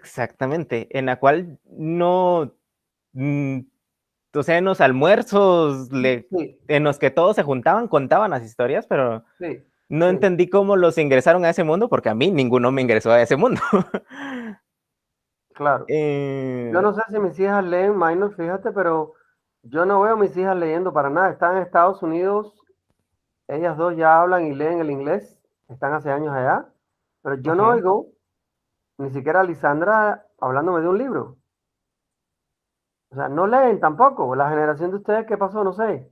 exactamente, en la cual no, o sea, en los almuerzos Sí, en los que todos se juntaban, contaban las historias, pero sí, no sí, entendí cómo los ingresaron a ese mundo, porque a mí ninguno me ingresó a ese mundo. claro. Yo Eh, no sé si mis hijas leen minor, fíjate, pero yo no veo a mis hijas leyendo para nada. Están en Estados Unidos, ellas dos ya hablan y leen el inglés, están hace años allá, pero yo no ujú. oigo ni siquiera a Lisandra hablándome de un libro. O sea, no leen tampoco. La generación de ustedes, ¿qué pasó? No sé.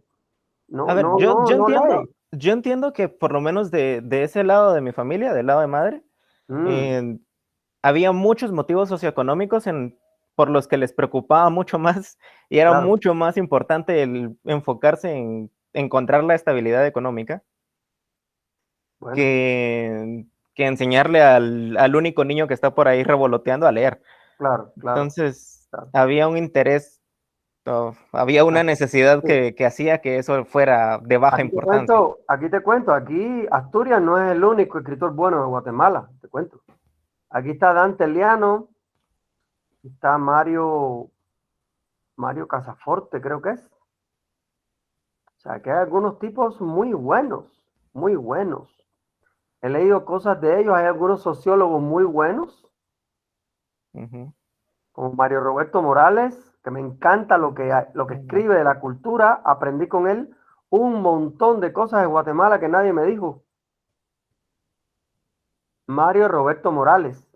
A No, ver, no, no, no lee. yo entiendo que por lo menos de ese lado de mi familia, del lado de madre, Mm, eh, había muchos motivos socioeconómicos por los que les preocupaba mucho más y era claro. mucho más importante el enfocarse en encontrar la estabilidad económica Bueno, que, que enseñarle al único niño que está por ahí revoloteando a leer. claro, claro, Entonces, claro. había un interés, había una Ah, necesidad sí. que hacía que eso fuera de baja importancia. Aquí Asturias no es el único escritor bueno de Guatemala, te cuento. Aquí está Dante Liano, está Mario Casaforte, creo que es. O sea, que hay algunos tipos muy buenos, muy buenos. He leído cosas de ellos, hay algunos sociólogos muy buenos, Ujú. como Mario Roberto Morales, que me encanta lo que escribe de la cultura, aprendí con él un montón de cosas de Guatemala que nadie me dijo. Mario Roberto Morales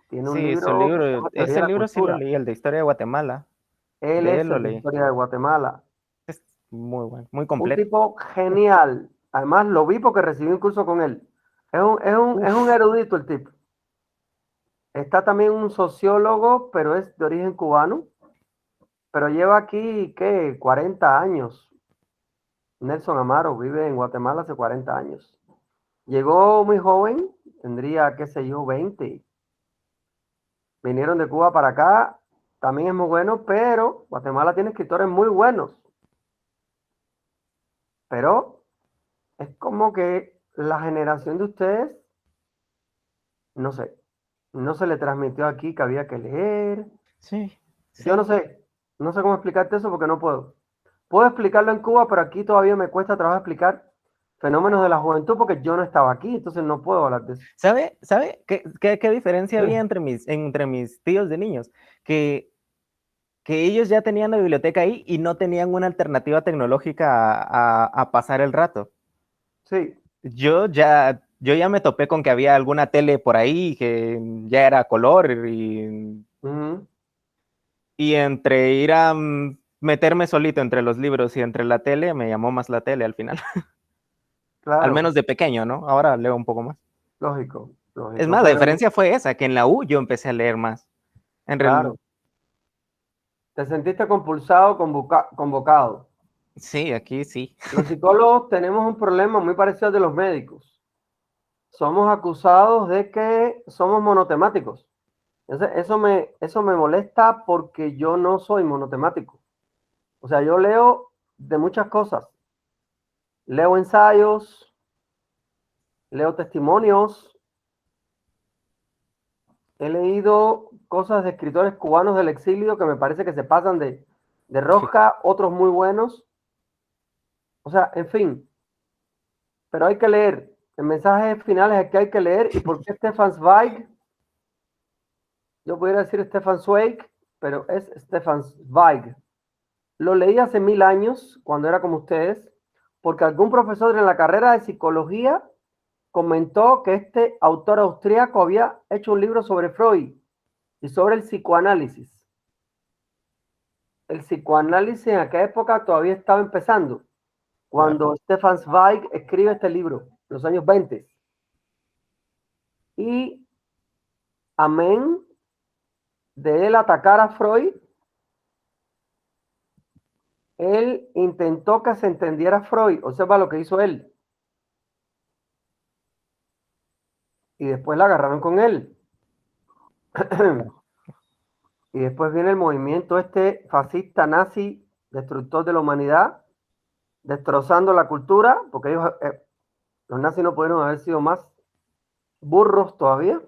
tiene un Sí, su libro que se libro, llama Teoría ese de la libro sí lo Cultura. leí, el de Historia de Guatemala. Él De él es lo el de leí. Historia de Guatemala. Es muy bueno, muy Un completo. tipo genial. Además, lo vi porque recibí un curso con él. Es un Uf, erudito el tipo. Está también un sociólogo, pero es de origen cubano. Pero lleva aquí, ¿qué? 40 años. Nelson Amaro vive en Guatemala hace 40 años. Llegó muy joven, tendría, qué sé yo, 20. Vinieron de Cuba para acá, también es muy bueno, pero Guatemala tiene escritores muy buenos. Pero es como que la generación de ustedes, no sé, no se le transmitió aquí que había que leer. sí, Yo sí. no sé cómo explicarte eso porque no puedo. Puedo explicarlo en Cuba, pero aquí todavía me cuesta trabajo explicar fenómenos de la juventud porque yo no estaba aquí, entonces no puedo hablar de eso. ¿Sabe qué diferencia Sí, había entre mis tíos de niños? Que, que ellos ya tenían la biblioteca ahí y no tenían una alternativa tecnológica a pasar el rato. sí, Yo ya me topé con que había alguna tele por ahí que ya era color ujú, y entre ir a meterme solito entre los libros y entre la tele, me llamó más la tele al final. Al claro, menos de pequeño, ¿no? Ahora leo un poco más. lógico, Es lógico, más, la pero diferencia fue esa, que en la U yo empecé a leer más. En real, claro, te sentiste compulsado, convocado. sí, aquí sí. Los psicólogos tenemos un problema muy parecido al de los médicos. Somos acusados de que somos monotemáticos. Entonces, eso me molesta porque yo no soy monotemático. O sea, yo leo de muchas cosas. Leo ensayos, leo testimonios, he leído cosas de escritores cubanos del exilio que me parece que se pasan de rosca, otros muy buenos. O sea, en fin, pero hay que leer. El mensaje final es que hay que leer. ¿Y por qué Stefan Zweig? Yo pudiera decir Stefan Zweig, pero es Stefan Zweig. Lo leí hace 1000 años, cuando era como ustedes, porque algún profesor en la carrera de psicología comentó que este autor austríaco había hecho un libro sobre Freud y sobre el psicoanálisis. El psicoanálisis en aquella época todavía estaba empezando, Claro. cuando Stefan Zweig escribe este libro, en los años 20. Y amén de él atacar a Freud, él intentó que se entendiera Freud, observa lo que hizo él, y después la agarraron con él. Y después viene el movimiento este fascista nazi, destructor de la humanidad, destrozando la cultura, porque ellos, los nazis no pudieron haber sido más burros todavía,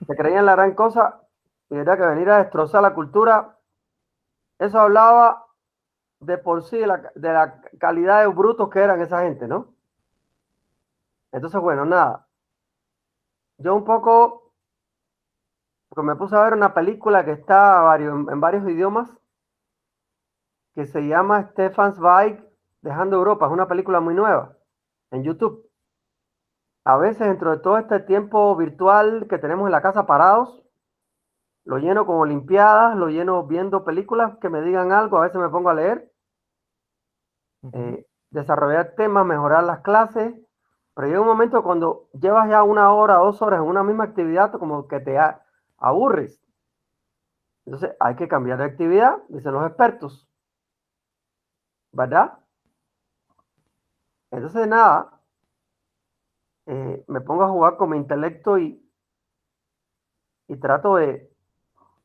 se creían la gran cosa, Y era que venir a destrozar la cultura, eso hablaba de por sí de la calidad de brutos que eran esa gente, ¿no? Entonces, bueno, nada. Yo un poco, porque me puse a ver una película que está en varios idiomas, que se llama Stefan Zweig Dejando Europa. Es una película muy nueva en YouTube. A veces, dentro de todo este tiempo virtual que tenemos en la casa parados, lo lleno con olimpiadas, lo lleno viendo películas que me digan algo, a veces me pongo a leer, desarrollar temas, mejorar las clases, pero llega un momento cuando llevas ya 1 hora, 2 horas en una misma actividad, como que te aburres. Entonces hay que cambiar de actividad, dicen los expertos, ¿verdad? Entonces nada, me pongo a jugar con mi intelecto y trato de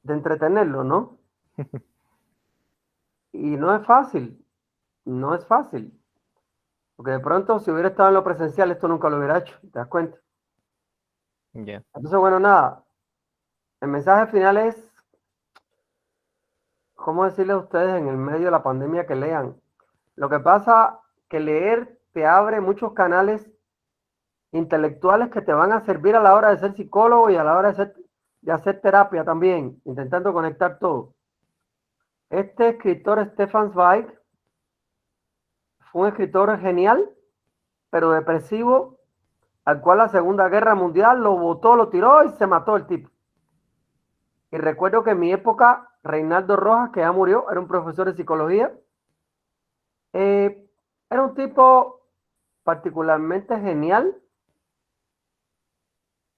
entretenerlo, ¿no? Y no es fácil, no es fácil. Porque de pronto, si hubiera estado en lo presencial, esto nunca lo hubiera hecho, ¿te das cuenta? Yeah. Entonces, bueno, nada. El mensaje final es, ¿cómo decirles a ustedes en el medio de la pandemia que lean? Lo que pasa que leer te abre muchos canales intelectuales que te van a servir a la hora de ser psicólogo y a la hora de hacer terapia también, intentando conectar todo. Este escritor, Stefan Zweig, fue un escritor genial, pero depresivo, al cual la Segunda Guerra Mundial lo botó, lo tiró y se mató el tipo. Y recuerdo que en mi época, Reinaldo Rojas, que ya murió, era un profesor de psicología, era un tipo particularmente genial,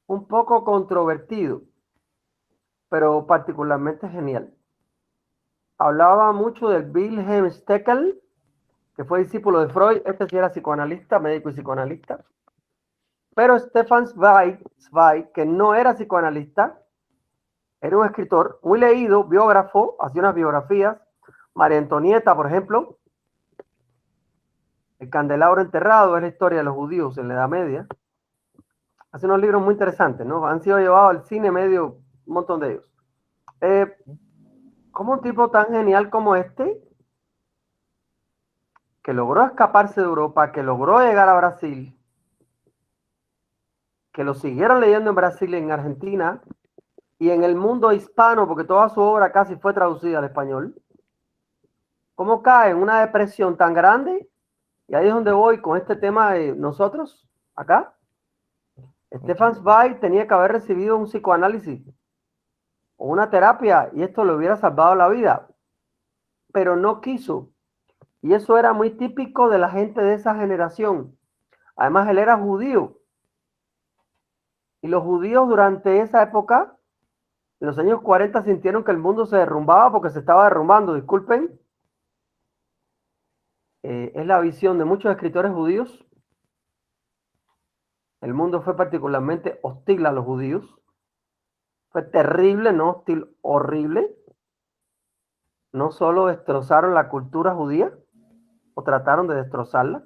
un poco controvertido, pero particularmente genial. Hablaba mucho del Wilhelm Steckel, que fue discípulo de Freud. Este sí era psicoanalista, médico y psicoanalista. Pero Stefan Zweig, que no era psicoanalista, era un escritor muy leído, biógrafo, hacía unas biografías. María Antonieta, por ejemplo, El candelabro enterrado, es la historia de los judíos en la Edad Media. Hace unos libros muy interesantes, ¿no? Han sido llevados al cine medio, un montón de ellos. ¿Cómo un tipo tan genial como este, que logró escaparse de Europa, que logró llegar a Brasil, que lo siguieron leyendo en Brasil y en Argentina, y en el mundo hispano, porque toda su obra casi fue traducida al español, cómo cae en una depresión tan grande? Y ahí es donde voy con este tema de nosotros, acá. Stefan Zweig tenía que haber recibido un psicoanálisis o una terapia y esto le hubiera salvado la vida, pero no quiso. Y eso era muy típico de la gente de esa generación. Además, él era judío. Y los judíos durante esa época, en los años 40, sintieron que el mundo se derrumbaba porque se estaba derrumbando. Disculpen. Es la visión de muchos escritores judíos. El mundo fue particularmente hostil a los judíos. Fue terrible, no hostil, horrible. No solo destrozaron la cultura judía, o trataron de destrozarla,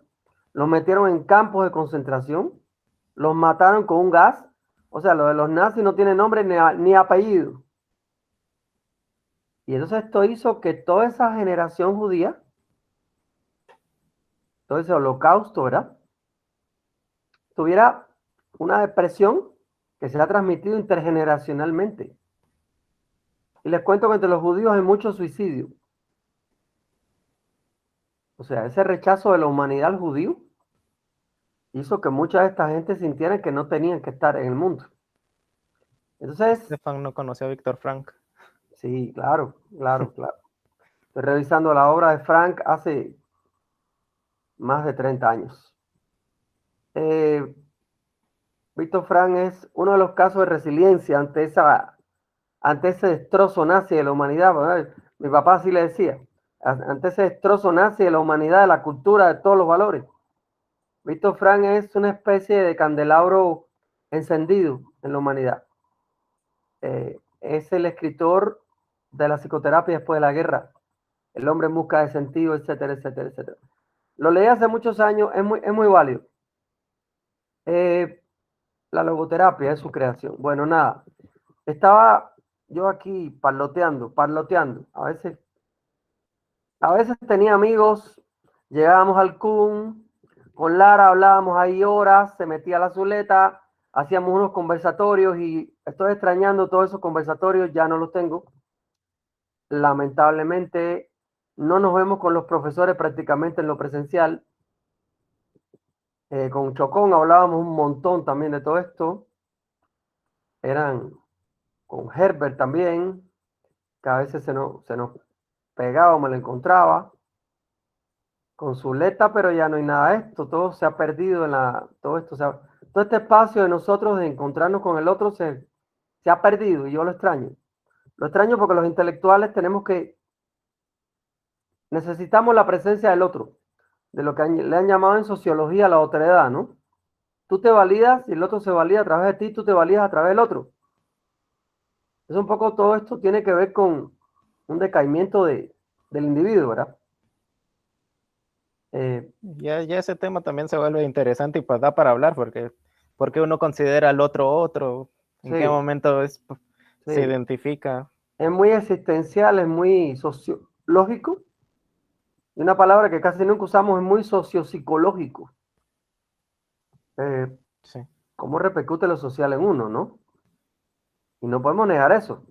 los metieron en campos de concentración, los mataron con un gas. O sea, lo de los nazis no tiene nombre ni apellido. Y entonces esto hizo que toda esa generación judía, todo ese holocausto, ¿verdad?, tuviera una depresión que se ha transmitido intergeneracionalmente. Y les cuento que entre los judíos hay mucho suicidio. O sea, ese rechazo de la humanidad al judío hizo que mucha de esta gente sintieran que no tenían que estar en el mundo. Entonces, Stefan no conoció a Víctor Frank. sí, claro, claro, claro. Estoy revisando la obra de Frank hace más de 30 años. Víctor Frank es uno de los casos de resiliencia ante ese destrozo nazi de la humanidad, ¿verdad? Mi papá así le decía, ante ese destrozo nazi de la humanidad, de la cultura, de todos los valores. Víctor Frank es una especie de candelabro encendido en la humanidad. Es el escritor de la psicoterapia después de la guerra, El hombre en busca de sentido, etcétera, etcétera, etcétera. Lo leí hace muchos años, es muy válido. La logoterapia es su creación. Bueno, nada, estaba yo aquí parloteando. A veces tenía amigos, llegábamos al CUN, con Lara hablábamos ahí horas, se metía la Zuleta, hacíamos unos conversatorios y estoy extrañando todos esos conversatorios, ya no los tengo. Lamentablemente no nos vemos con los profesores prácticamente en lo presencial. Con Chocón hablábamos un montón también de todo esto. Eran con Herbert también, que a veces se nos pegaba o me lo encontraba. Con Zuleta, pero ya no hay nada de esto, todo se ha perdido todo esto, todo este espacio de nosotros de encontrarnos con el otro se ha perdido y yo lo extraño. Lo extraño porque los intelectuales necesitamos la presencia del otro, de lo que le han llamado en sociología la otredad, ¿no? Tú te validas y el otro se valida a través de ti, tú te validas a través del otro. Es un poco todo esto tiene que ver con un decaimiento del individuo, ¿verdad? Ya ese tema también se vuelve interesante y pues da para hablar, porque uno considera al otro, en qué Sí, momento se sí. identifica. Es muy existencial, es muy sociológico. Y una palabra que casi nunca usamos es muy sociopsicológico. Eh, Sí. ¿Cómo repercute lo social en uno, no? Y no podemos negar eso.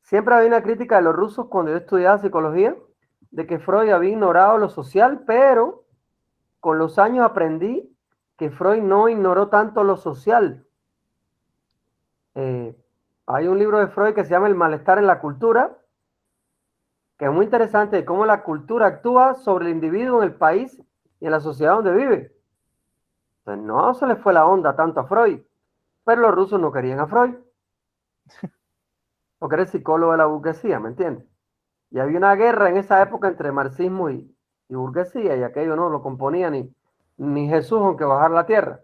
Siempre había una crítica de los rusos cuando yo estudiaba psicología, de que Freud había ignorado lo social, pero con los años aprendí que Freud no ignoró tanto lo social. Eh, Hay un libro de Freud que se llama El malestar en la cultura, que es muy interesante de cómo la cultura actúa sobre el individuo en el país y en la sociedad donde vive. Entonces, no se le fue la onda tanto a Freud, pero los rusos no querían a Freud, porque era el psicólogo de la burguesía, ¿me entiendes? Y había una guerra en esa época entre marxismo y burguesía, y aquello no lo componía ni Jesús, aunque bajar la tierra.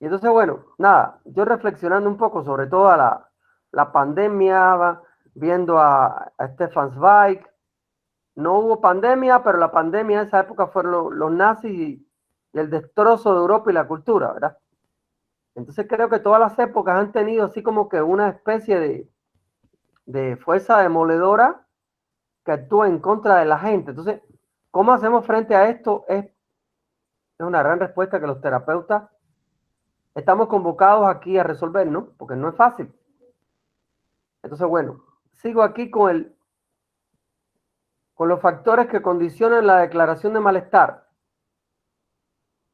Y entonces, bueno, nada, yo reflexionando un poco sobre toda la pandemia, viendo a Stefan Zweig. No hubo pandemia, pero la pandemia en esa época fueron los nazis y el destrozo de Europa y la cultura, ¿verdad? Entonces creo que todas las épocas han tenido así como que una especie de fuerza demoledora que actúa en contra de la gente. Entonces, ¿cómo hacemos frente a esto? Es una gran respuesta que los terapeutas estamos convocados aquí a resolver, ¿no? Porque no es fácil. Entonces, bueno, sigo aquí con los factores que condicionan la declaración de malestar.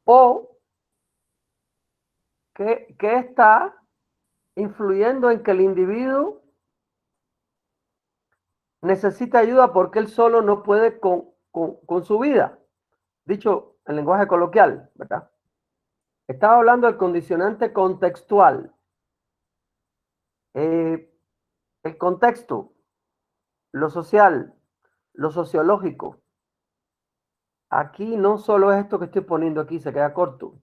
O que está influyendo en que el individuo necesita ayuda porque él solo no puede con su vida. Dicho en lenguaje coloquial, ¿verdad? Estaba hablando del condicionante contextual. El contexto, lo social, lo sociológico. Aquí no solo es esto que estoy poniendo aquí, se queda corto.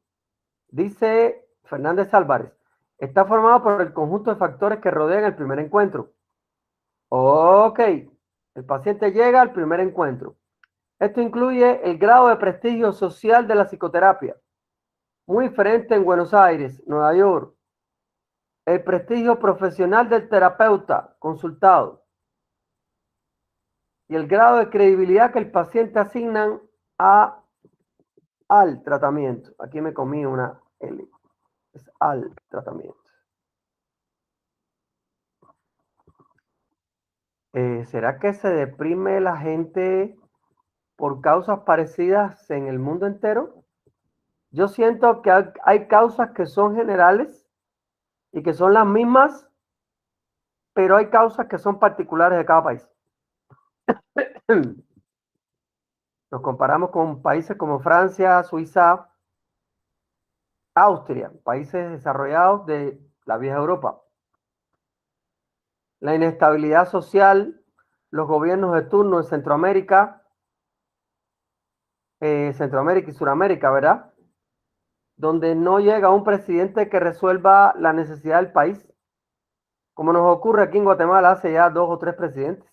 Dice Fernández Álvarez, está formado por el conjunto de factores que rodean el primer encuentro. Ok, el paciente llega al primer encuentro. Esto incluye el grado de prestigio social de la psicoterapia, muy diferente en Buenos Aires, Nueva York. El prestigio profesional del terapeuta consultado y el grado de credibilidad que el paciente asignan al tratamiento. Aquí me comí una L. Es al tratamiento. ¿Será que se deprime la gente por causas parecidas en el mundo entero? Yo siento que hay causas que son generales y que son las mismas, pero hay causas que son particulares de cada país. Nos comparamos con países como Francia, Suiza, Austria, países desarrollados de la vieja Europa. La inestabilidad social, los gobiernos de turno en Centroamérica y Suramérica, ¿verdad? Donde no llega un presidente que resuelva la necesidad del país, como nos ocurre aquí en Guatemala hace ya 2 o 3 presidentes.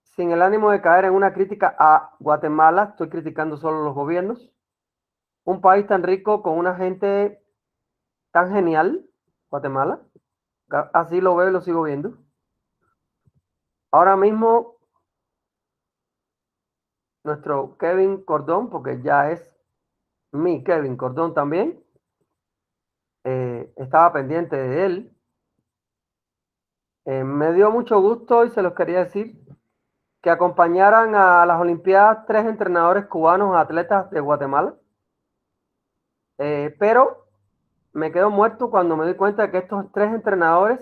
Sin el ánimo de caer en una crítica a Guatemala, estoy criticando solo los gobiernos. Un país tan rico con una gente tan genial, Guatemala. Así lo veo y lo sigo viendo. Ahora mismo, nuestro Kevin Cordón, porque ya es mi Kevin Cordón también, estaba pendiente de él. Me dio mucho gusto y se los quería decir que acompañaran a las Olimpiadas 3 entrenadores cubanos atletas de Guatemala. Pero me quedo muerto cuando me doy cuenta de que estos 3 entrenadores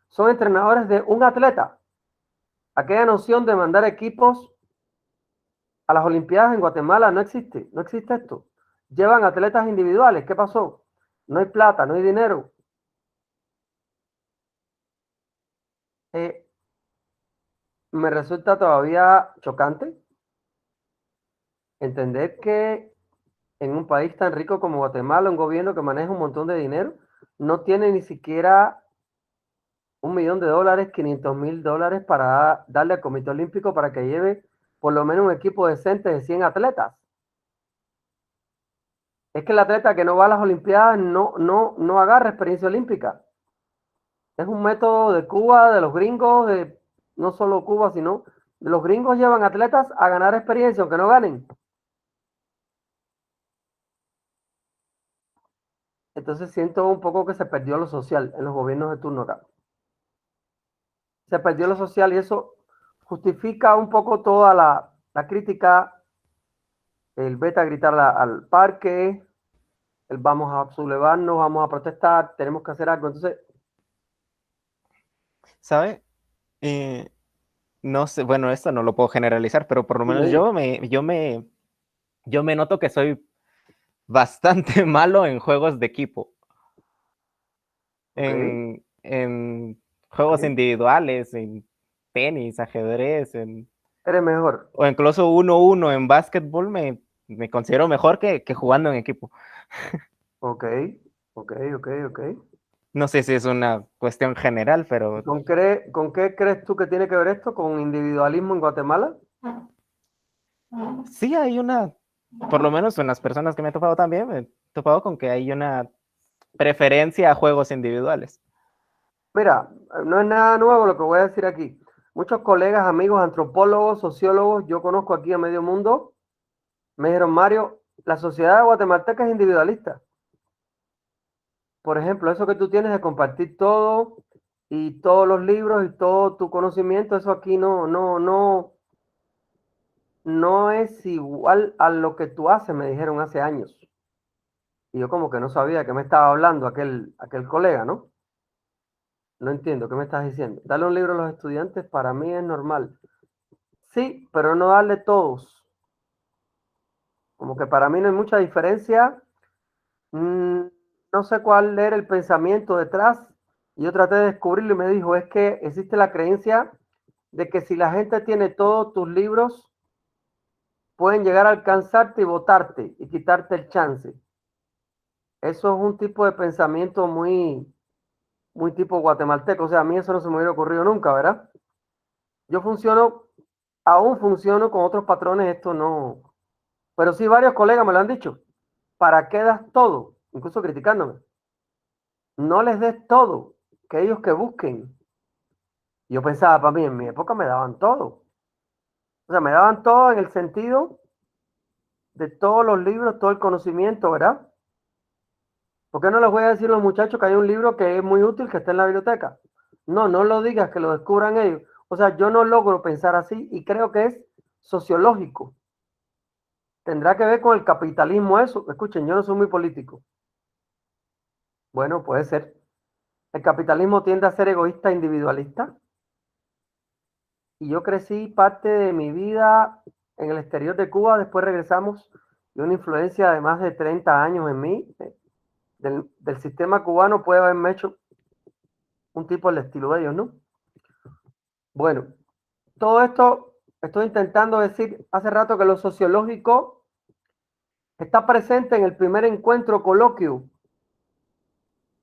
son entrenadores de un atleta. Aquella noción de mandar equipos a las Olimpiadas en Guatemala no existe, no existe esto. Llevan atletas individuales, ¿qué pasó? No hay plata, no hay dinero. Me resulta todavía chocante entender que en un país tan rico como Guatemala, un gobierno que maneja un montón de dinero, no tiene ni siquiera $1.000.000, $500.000 para darle al Comité Olímpico para que lleve por lo menos un equipo decente de 100 atletas. Es que el atleta que no va a las Olimpiadas no agarra experiencia olímpica. Es un método de Cuba, de los gringos, de no solo Cuba, sino de los gringos llevan atletas a ganar experiencia, aunque no ganen. Entonces siento un poco que se perdió lo social en los gobiernos de turno acá. Se perdió lo social y eso justifica un poco toda la crítica, el vete a gritar al parque, el vamos a sublevarnos, vamos a protestar, tenemos que hacer algo. Entonces, ¿sabe? No sé, bueno, esto no lo puedo generalizar, pero por lo menos yo me noto que soy bastante malo en juegos de equipo, ok, en juegos ok, individuales, en tenis, ajedrez, eres mejor. o incluso 1-1 en básquetbol, me considero mejor que jugando en equipo. Ok, ok, ok, ok. No sé si es una cuestión general, pero ¿Con qué crees tú que tiene que ver esto? ¿Con individualismo en Guatemala? sí hay por lo menos en las personas que me he topado también, me he topado con que hay una preferencia a juegos individuales. Mira, no es nada nuevo lo que voy a decir aquí. Muchos colegas, amigos, antropólogos, sociólogos, yo conozco aquí a medio mundo, me dijeron, Mario, la sociedad guatemalteca es individualista. Por ejemplo, eso que tú tienes de compartir todo y todos los libros y todo tu conocimiento, eso aquí no es igual a lo que tú haces, me dijeron hace años. Y yo como que no sabía de qué me estaba hablando aquel colega, ¿no? No entiendo, ¿qué me estás diciendo? Darle un libro a los estudiantes para mí es normal. Sí, pero no darle todos. Como que para mí no hay mucha diferencia. No sé cuál era el pensamiento detrás. Y yo traté de descubrirlo y me dijo, es que existe la creencia de que si la gente tiene todos tus libros, pueden llegar a alcanzarte y votarte y quitarte el chance. Eso es un tipo de pensamiento muy tipo guatemalteco. O sea, a mí eso no se me hubiera ocurrido nunca, ¿verdad? Yo aún funciono con otros patrones, esto no. Pero sí, varios colegas me lo han dicho. ¿Para qué das todo? Incluso criticándome. No les des todo, que ellos que busquen. Yo pensaba, para mí, en mi época me daban todo. O sea, me daban todo en el sentido de todos los libros, todo el conocimiento, ¿verdad? ¿Por qué no les voy a decir a los muchachos que hay un libro que es muy útil que está en la biblioteca? No, no lo digas, que lo descubran ellos. O sea, yo no logro pensar así y creo que es sociológico. ¿Tendrá que ver con el capitalismo eso? Escuchen, yo no soy muy político. Bueno, puede ser. El capitalismo tiende a ser egoísta e individualista. Y yo crecí parte de mi vida en el exterior de Cuba, después regresamos y una influencia de más de 30 años en mí, del sistema cubano puede haberme hecho un tipo del estilo de ellos, ¿no? Bueno, todo esto estoy intentando decir hace rato que lo sociológico está presente en el primer encuentro coloquio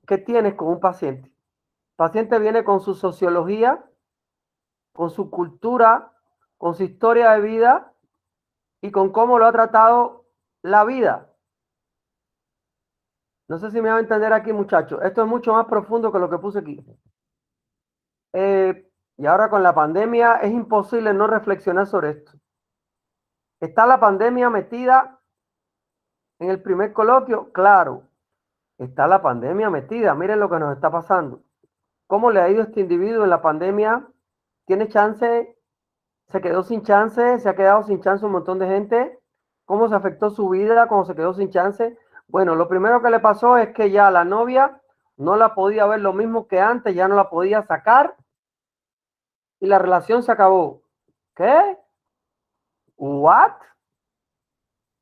que tienes con un paciente. El paciente viene con su sociología, con su cultura, con su historia de vida y con cómo lo ha tratado la vida. No sé si me va a entender aquí, muchachos. Esto es mucho más profundo que lo que puse aquí. Y ahora con la pandemia es imposible no reflexionar sobre esto. ¿Está la pandemia metida en el primer coloquio? Claro, está la pandemia metida. Miren lo que nos está pasando. ¿Cómo le ha ido a este individuo en la pandemia? ¿Tiene chance? ¿Se quedó sin chance? ¿Se ha quedado sin chance un montón de gente? ¿Cómo se afectó su vida cuando se quedó sin chance? Bueno, lo primero que le pasó es que ya la novia no la podía ver lo mismo que antes, ya no la podía sacar y la relación se acabó. ¿Qué? ¿What?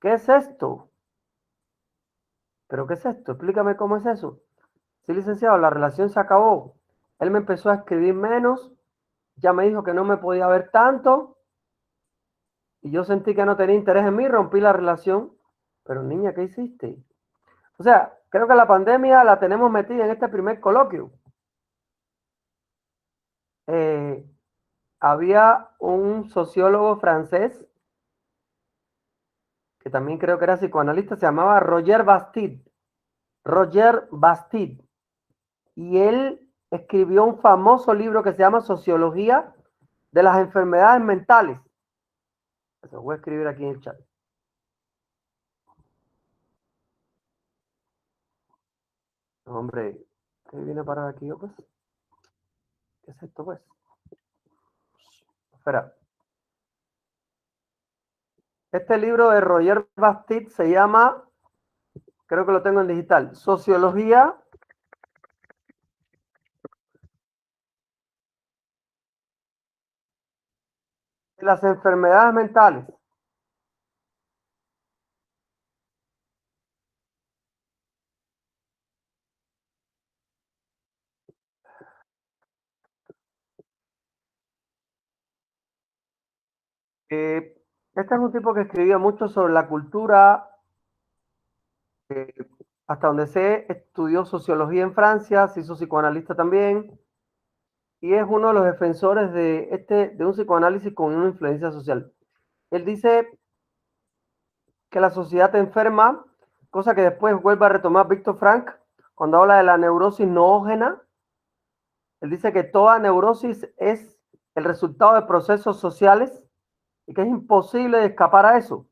¿Qué es esto? ¿Pero qué es esto? Explícame cómo es eso. Sí, licenciado, la relación se acabó. Él me empezó a escribir menos, ya me dijo que no me podía ver tanto y yo sentí que no tenía interés en mí, rompí la relación. Pero niña, ¿qué hiciste? O sea, creo que la pandemia la tenemos metida en este primer coloquio. Eh, Había un sociólogo francés, que también creo que era psicoanalista, se llamaba Roger Bastide. Roger Bastide. Y él escribió un famoso libro que se llama Sociología de las enfermedades mentales. Eso voy a escribir aquí en el chat. Hombre, ¿qué viene para aquí, pues? ¿Qué es esto, pues? Espera. Este libro de Roger Bastide se llama, creo que lo tengo en digital, Sociología de las enfermedades mentales. Este es un tipo que escribió mucho sobre la cultura, eh, hasta donde sé, estudió sociología en Francia, se hizo psicoanalista también, y es uno de los defensores de un psicoanálisis con una influencia social. Él dice que la sociedad te enferma, cosa que después vuelve a retomar Víctor Frank cuando habla de la neurosis noógena. Él dice que toda neurosis es el resultado de procesos sociales y que es imposible de escapar a eso.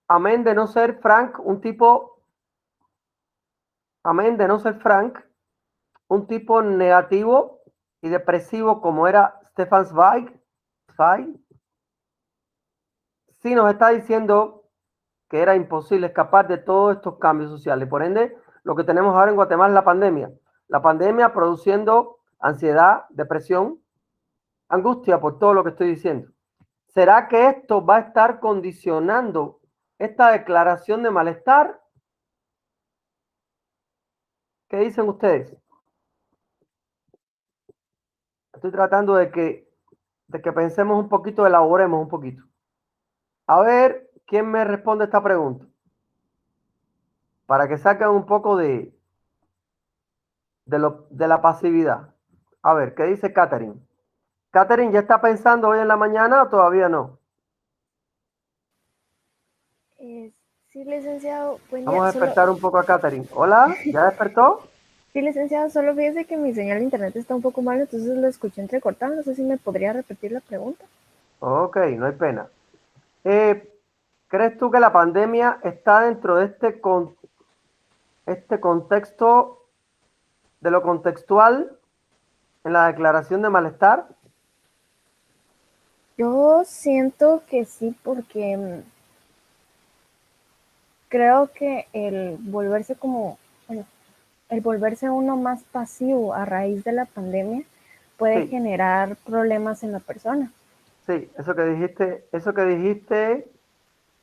Amén de no ser Frank, amén de no ser Frank, un tipo negativo y depresivo como era Stefan Zweig, sí nos está diciendo que era imposible escapar de todos estos cambios sociales. Por ende, lo que tenemos ahora en Guatemala es la pandemia. La pandemia produciendo ansiedad, depresión, angustia por todo lo que estoy diciendo. ¿Será que esto va a estar condicionando esta declaración de malestar? ¿Qué dicen ustedes? Estoy tratando de que pensemos un poquito, elaboremos un poquito. A ver, ¿quién me responde esta pregunta? Para que saquen un poco de la pasividad. A ver, ¿qué dice Catherine? Catherine, ¿ya está pensando hoy en la mañana o todavía no? Eh, sí, licenciado, buen Vamos día. a despertar un poco a Catherine. Hola, ¿ya despertó? Sí, licenciado, solo fíjese que mi señal de internet está un poco mal, entonces lo escuché entrecortado. No sé si me podría repetir la pregunta. Ok, no hay pena. ¿Crees tú que la pandemia está dentro de este contexto de lo contextual en la declaración de malestar? Yo siento que sí, porque creo que bueno, el volverse uno más pasivo a raíz de la pandemia puede Sí, generar problemas en la persona. sí, eso que dijiste,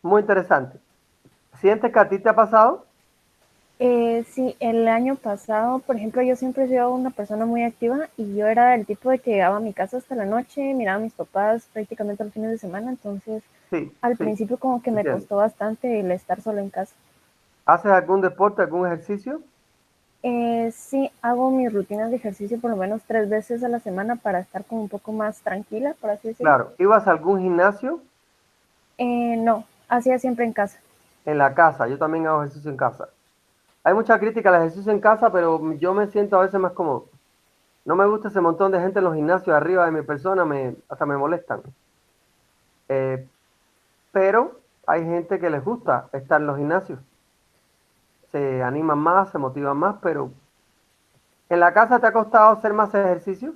muy interesante. ¿Sientes que a ti te ha pasado? Sí, el año pasado, por ejemplo, yo siempre he sido una persona muy activa y yo era del tipo de que llegaba a mi casa hasta la noche, miraba a mis papás prácticamente los fines de semana, entonces Sí, al sí, principio como que me entiendo. costó bastante el estar solo en casa. ¿Haces algún deporte, algún ejercicio? Sí, hago mis rutinas de ejercicio por lo menos 3 veces a la semana para estar como un poco más tranquila, por así decirlo. Claro. ¿Ibas a algún gimnasio? No, hacía siempre en casa. en la casa. Yo también hago ejercicio en casa. Hay mucha crítica al ejercicio en casa, pero yo me siento a veces más cómodo. No me gusta ese montón de gente en los gimnasios arriba de mi persona, hasta me molestan. Pero hay gente que les gusta estar en los gimnasios. Se animan más, se motivan más, pero ¿en la casa te ha costado hacer más ejercicio?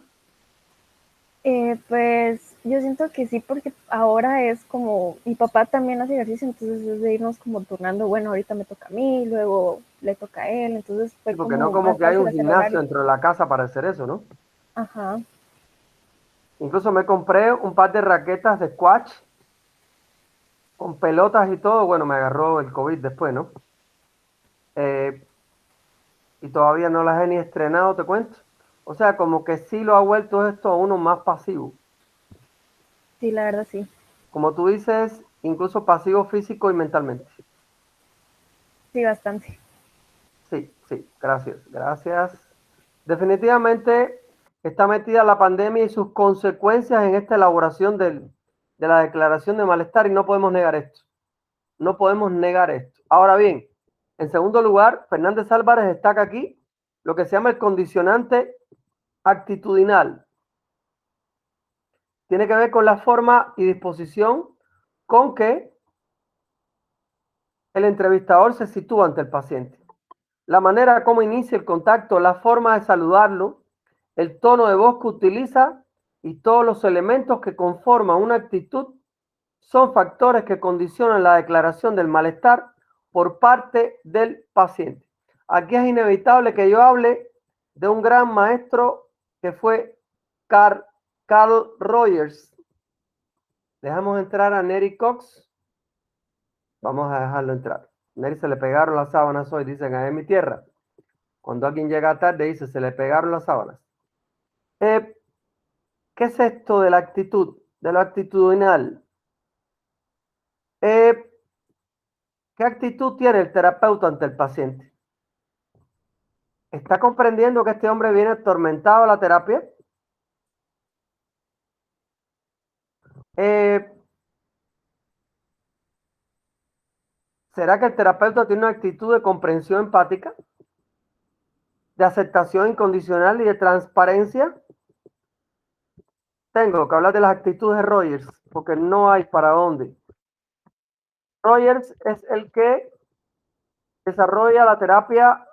Pues yo siento que sí, porque ahora es como, mi papá también hace ejercicio, entonces es de irnos como turnando, bueno, ahorita me toca a mí, luego le toca a él, entonces fue Sí, porque no como como más que hay fácil un hacer gimnasio horario. dentro de la casa para hacer eso, ¿no? Ajá. Incluso me compré un par de raquetas de squash con pelotas y todo. Bueno, me agarró el COVID después, ¿no? Y todavía no las he ni estrenado, te cuento. O sea, como que sí lo ha vuelto esto a uno más pasivo. Sí, la verdad sí. Como tú dices, incluso pasivo físico y mentalmente. Sí, bastante. Sí, sí, gracias, gracias. Definitivamente está metida la pandemia y sus consecuencias en esta elaboración de la declaración de malestar y no podemos negar esto. No podemos negar esto. Ahora bien, en segundo lugar, Fernández Álvarez destaca aquí lo que se llama el condicionante actitudinal. Tiene que ver con la forma y disposición con que el entrevistador se sitúa ante el paciente. La manera como inicia el contacto, la forma de saludarlo, el tono de voz que utiliza y todos los elementos que conforman una actitud son factores que condicionan la declaración del malestar por parte del paciente. Aquí es inevitable que yo hable de un gran maestro que fue Carl Rogers. Dejamos entrar a Neri Cox. Vamos a dejarlo entrar. Neri se le pegaron las sábanas hoy, dicen ahí en mi tierra. Cuando alguien llega tarde, dice, se le pegaron las sábanas. ¿Qué es esto de la actitud? De lo actitudinal. ¿Qué actitud tiene el terapeuta ante el paciente? ¿Está comprendiendo que este hombre viene atormentado a la terapia? ¿Será que el terapeuta tiene una actitud de comprensión empática, de aceptación incondicional y de transparencia? Tengo que hablar de las actitudes de Rogers, porque no hay para dónde. Rogers es el que desarrolla la terapia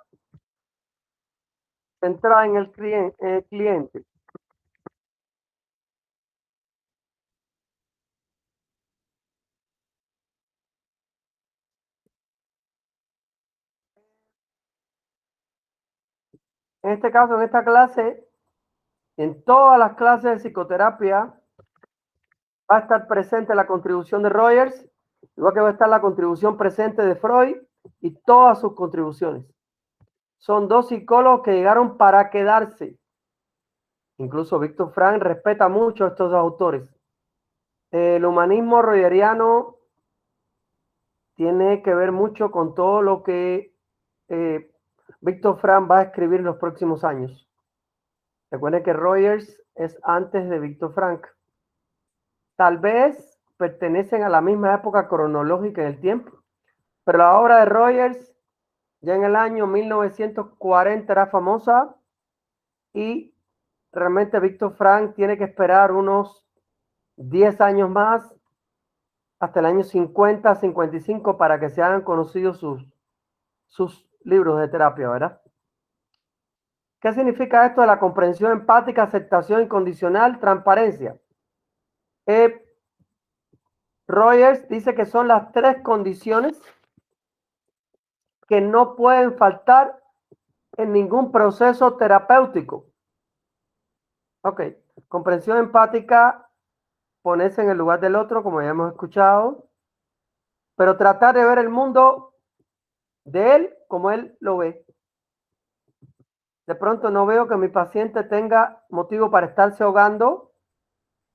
centrada en el cliente. En este caso, en esta clase, en todas las clases de psicoterapia, va a estar presente la contribución de Rogers, igual que va a estar la contribución presente de Freud y todas sus contribuciones. Son dos psicólogos que llegaron para quedarse. Incluso Víctor Frank respeta mucho a estos dos autores. El humanismo rogeriano tiene que ver mucho con todo lo que Víctor Frank va a escribir en los próximos años. Recuerden que Rogers es antes de Víctor Frank. Tal vez pertenecen a la misma época cronológica en el tiempo, pero la obra de Rogers ya en el año 1940 era famosa y realmente Víctor Frank tiene que esperar unos 10 años más, hasta el año 50, 55, para que se hagan conocidos sus libros de terapia, ¿verdad? ¿Qué significa esto de la comprensión empática, aceptación incondicional, transparencia? Rogers dice que son las tres condiciones que no pueden faltar en ningún proceso terapéutico. Ok, comprensión empática, ponerse en el lugar del otro, como ya hemos escuchado, pero tratar de ver el mundo de él como él lo ve. De pronto no veo que mi paciente tenga motivo para estarse ahogando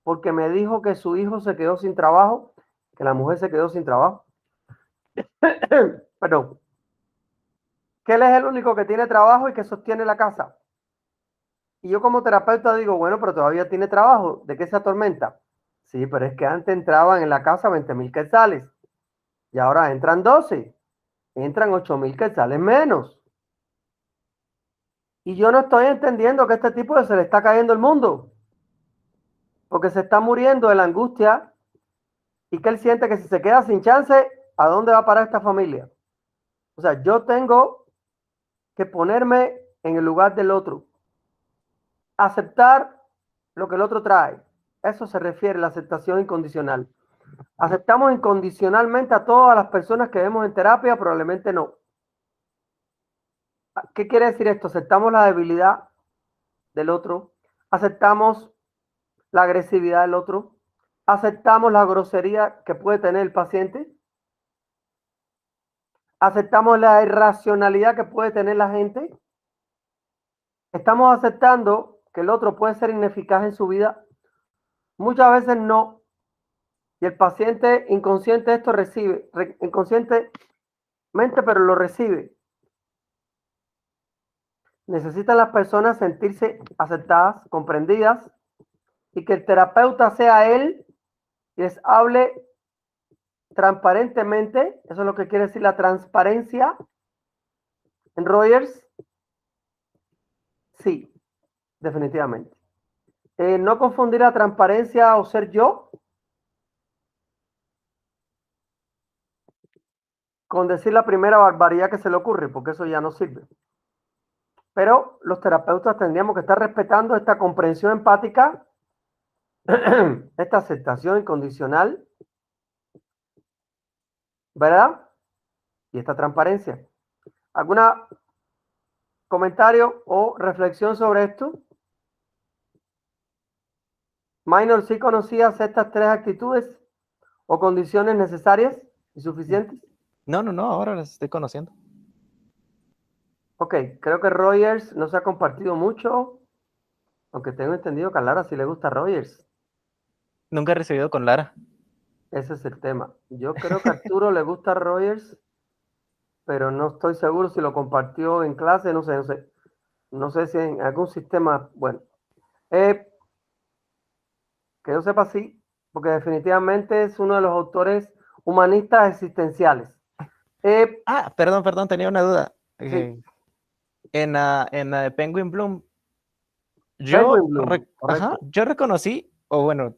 porque me dijo que su hijo se quedó sin trabajo, que la mujer se quedó sin trabajo. Perdón. Que él es el único que tiene trabajo y que sostiene la casa. Y yo como terapeuta digo, bueno, pero todavía tiene trabajo. ¿De qué se atormenta? Sí, pero es que antes entraban en la casa 20,000 quetzales. y ahora entran 12, entran 8,000 quetzales menos. Y yo no estoy entendiendo que a este tipo se le está cayendo el mundo, porque se está muriendo de la angustia y que él siente que si se queda sin chance, ¿a dónde va a parar esta familia? O sea, yo tengo que ponerme en el lugar del otro, aceptar lo que el otro trae. Eso se refiere a la aceptación incondicional. ¿Aceptamos incondicionalmente a todas las personas que vemos en terapia? Probablemente no. ¿Qué quiere decir esto? Aceptamos la debilidad del otro, aceptamos la agresividad del otro, aceptamos la grosería que puede tener el paciente, aceptamos la irracionalidad que puede tener la gente, estamos aceptando que el otro puede ser ineficaz en su vida. Muchas veces no. Y el paciente inconsciente esto recibe, inconscientemente, pero lo recibe. Necesitan las personas sentirse aceptadas, comprendidas, y que el terapeuta sea él y les hable transparentemente. Eso es lo que quiere decir la transparencia en Rogers. Sí, definitivamente. No confundir la transparencia o ser yo con decir la primera barbaridad que se le ocurre, porque eso ya no sirve. Pero los terapeutas tendríamos que estar respetando esta comprensión empática, esta aceptación incondicional, ¿verdad? Y esta transparencia. ¿Algún comentario o reflexión sobre esto? Minor, ¿sí conocías estas tres actitudes o condiciones necesarias y suficientes? No, ahora las estoy conociendo. Ok, creo que Rogers no se ha compartido mucho, aunque tengo entendido que a Lara sí le gusta Rogers. Nunca he recibido con Lara. Ese es el tema. Yo creo que a Arturo le gusta Rogers, pero no estoy seguro si lo compartió en clase, no sé. No sé si en algún sistema, bueno. Que yo sepa sí, porque definitivamente es uno de los autores humanistas existenciales. Perdón, tenía una duda. Sí, En la de Penguin Bloom, Penguin Bloom, ajá, correcto. yo reconocí, o bueno,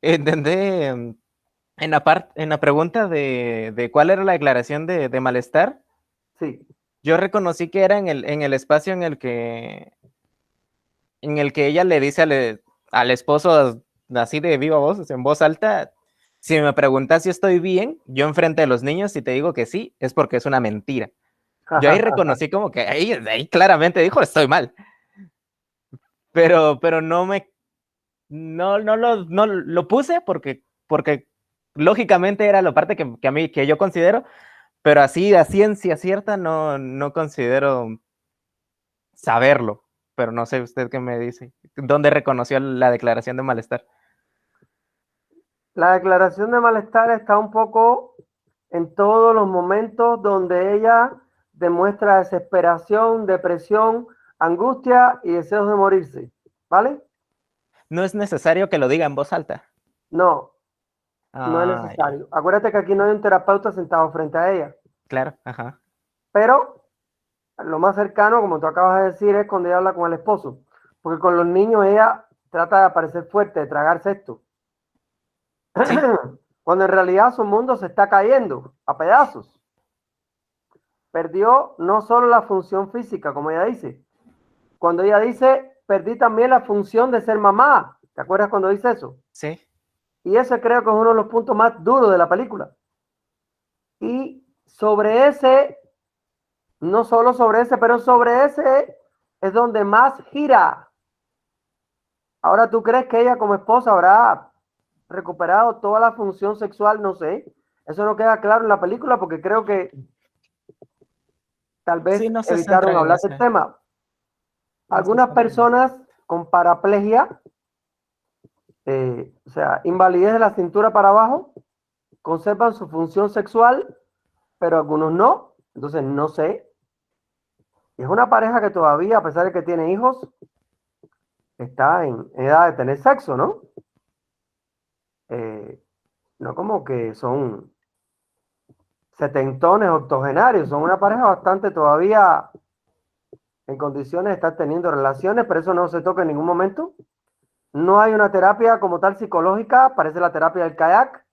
entendí en la pregunta de cuál era la declaración de malestar, Sí, yo reconocí que era en el espacio en el que ella le dice al esposo así de viva voz, en voz alta, si me preguntas si estoy bien, yo enfrente de los niños y te digo que sí, es porque es una mentira. Yo ahí reconocí como que ahí claramente dijo estoy mal, pero no lo puse porque lógicamente era la parte que yo considero, pero así a ciencia cierta no considero saberlo, pero no sé usted qué me dice. ¿Dónde reconoció la declaración de malestar? la declaración de malestar está un poco en todos los momentos donde ella demuestra desesperación, depresión, angustia y deseos de morirse, ¿vale? No es necesario que lo diga en voz alta. No, no es Ah, ya, necesario. Acuérdate que aquí no hay un terapeuta sentado frente a ella, claro, ajá. pero lo más cercano, como tú acabas de decir, es cuando ella habla con el esposo, porque con los niños ella trata de parecer fuerte, de tragarse esto, Sí, cuando en realidad su mundo se está cayendo a pedazos. Perdió no solo la función física, como ella dice, cuando ella dice, perdí también la función de ser mamá. ¿Te acuerdas cuando dice eso? sí. Y ese creo que es uno de los puntos más duros de la película. Y sobre ese, no solo sobre ese, pero sobre ese es donde más gira. Ahora, ¿tú crees que ella como esposa habrá recuperado toda la función sexual? No sé. Eso no queda claro en la película porque creo que tal vez Sí, no se evitaron centra en hablar del eso. tema. No se Algunas centra en eso. personas con paraplegia, o sea, invalidez de la cintura para abajo, conservan su función sexual, pero algunos no. Entonces, no sé. Y es una pareja que todavía, a pesar de que tiene hijos, está en edad de tener sexo, ¿no? No como que son setentones, octogenarios, son una pareja bastante todavía en condiciones de estar teniendo relaciones, pero eso no se toca en ningún momento. No hay una terapia como tal psicológica, parece la terapia del kayak.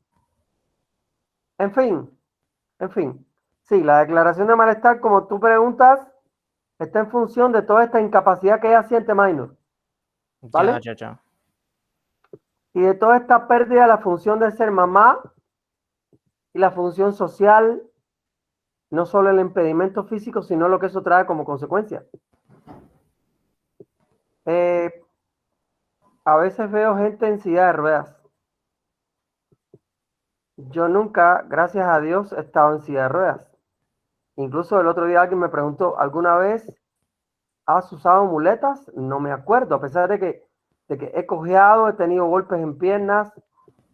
En fin. Sí, la declaración de malestar, como tú preguntas, está en función de toda esta incapacidad que ella siente Minor, ¿vale? Ya. Y de toda esta pérdida de la función de ser mamá y la función social, no solo el impedimento físico, sino lo que eso trae como consecuencia. A veces veo gente en silla de ruedas. Yo nunca, gracias a Dios, he estado en silla de ruedas. Incluso el otro día alguien me preguntó, ¿alguna vez has usado muletas? No me acuerdo, a pesar de que he cojeado, he tenido golpes en piernas,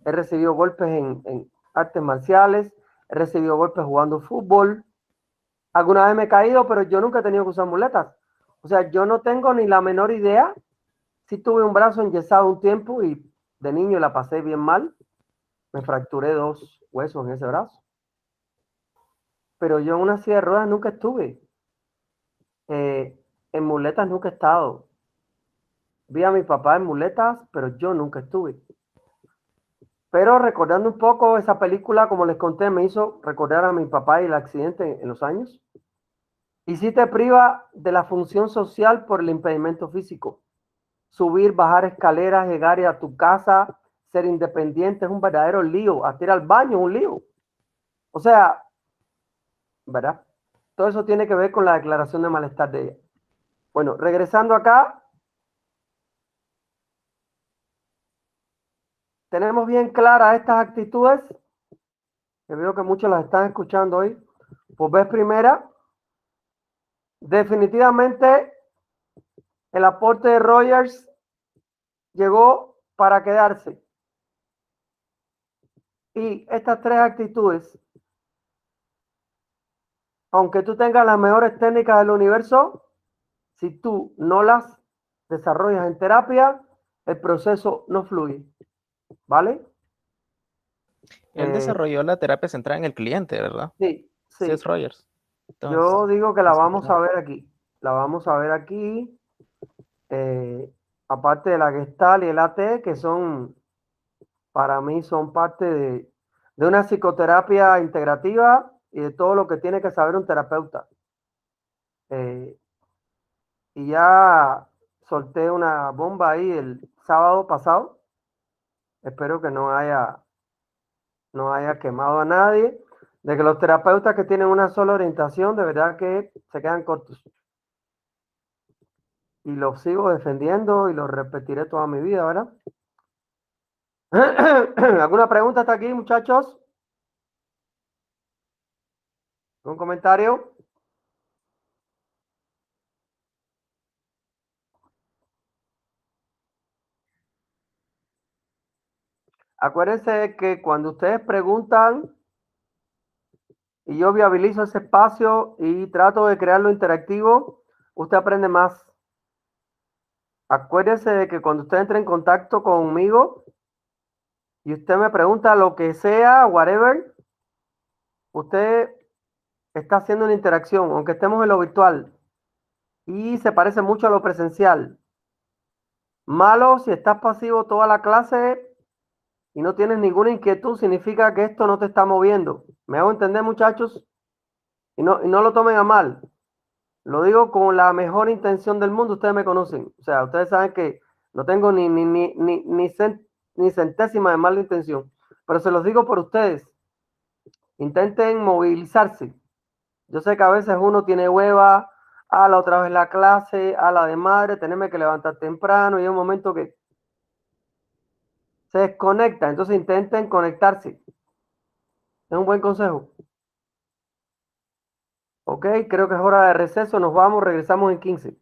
he recibido golpes en artes marciales, he recibido golpes jugando fútbol. Alguna vez me he caído, pero yo nunca he tenido que usar muletas. O sea, yo no tengo ni la menor idea. Sí tuve un brazo enyesado un tiempo y de niño la pasé bien mal. Me fracturé 2 huesos en ese brazo. Pero yo en una silla de ruedas nunca estuve. En muletas nunca he estado. Vi a mi papá en muletas, pero yo nunca estuve. Pero recordando un poco esa película, como les conté, me hizo recordar a mi papá y el accidente en los años. Y sí te priva de la función social por el impedimento físico. Subir, bajar escaleras, llegar a tu casa, ser independiente es un verdadero lío. Hasta ir al baño es un lío. O sea, ¿verdad? Todo eso tiene que ver con la declaración de malestar de ella. Bueno, regresando acá, tenemos bien claras estas actitudes, que veo que muchos las están escuchando hoy. Pues ves primera, definitivamente el aporte de Rogers llegó para quedarse. Y estas 3 actitudes, aunque tú tengas las mejores técnicas del universo, si tú no las desarrollas en terapia, el proceso no fluye. ¿Vale? Él desarrolló la terapia centrada en el cliente, ¿verdad? Sí, Sí, es sí. Rogers. Entonces, Yo digo que la es vamos a importante. ver aquí. La vamos a ver aquí. eh, Aparte de la Gestalt y el AT, que son, para mí, son parte de una psicoterapia integrativa y de todo lo que tiene que saber un terapeuta. Eh, y ya solté una bomba ahí el sábado pasado. Espero que no haya quemado a nadie. De que los terapeutas que tienen una sola orientación, de verdad que se quedan cortos. Y lo sigo defendiendo y lo repetiré toda mi vida, ¿verdad? ¿Alguna pregunta hasta aquí, muchachos? ¿Un comentario? Acuérdense que cuando ustedes preguntan y yo viabilizo ese espacio y trato de crearlo interactivo, usted aprende más. Acuérdese de que cuando usted entre en contacto conmigo y usted me pregunta lo que sea, whatever, usted está haciendo una interacción, aunque estemos en lo virtual, y se parece mucho a lo presencial. Malo si estás pasivo toda la clase y no tienes ninguna inquietud, significa que esto no te está moviendo. ¿Me hago entender, muchachos? Y no lo tomen a mal. Lo digo con la mejor intención del mundo, ustedes me conocen. O sea, ustedes saben que no tengo ni centésima de mala intención. Pero se los digo por ustedes. Intenten movilizarse. Yo sé que a veces uno tiene hueva, a la otra vez la clase, a la de madre, tenerme que levantar temprano y hay un momento que se desconecta. Entonces intenten conectarse. Es un buen consejo. Ok, creo que es hora de receso. Nos vamos, regresamos en 15.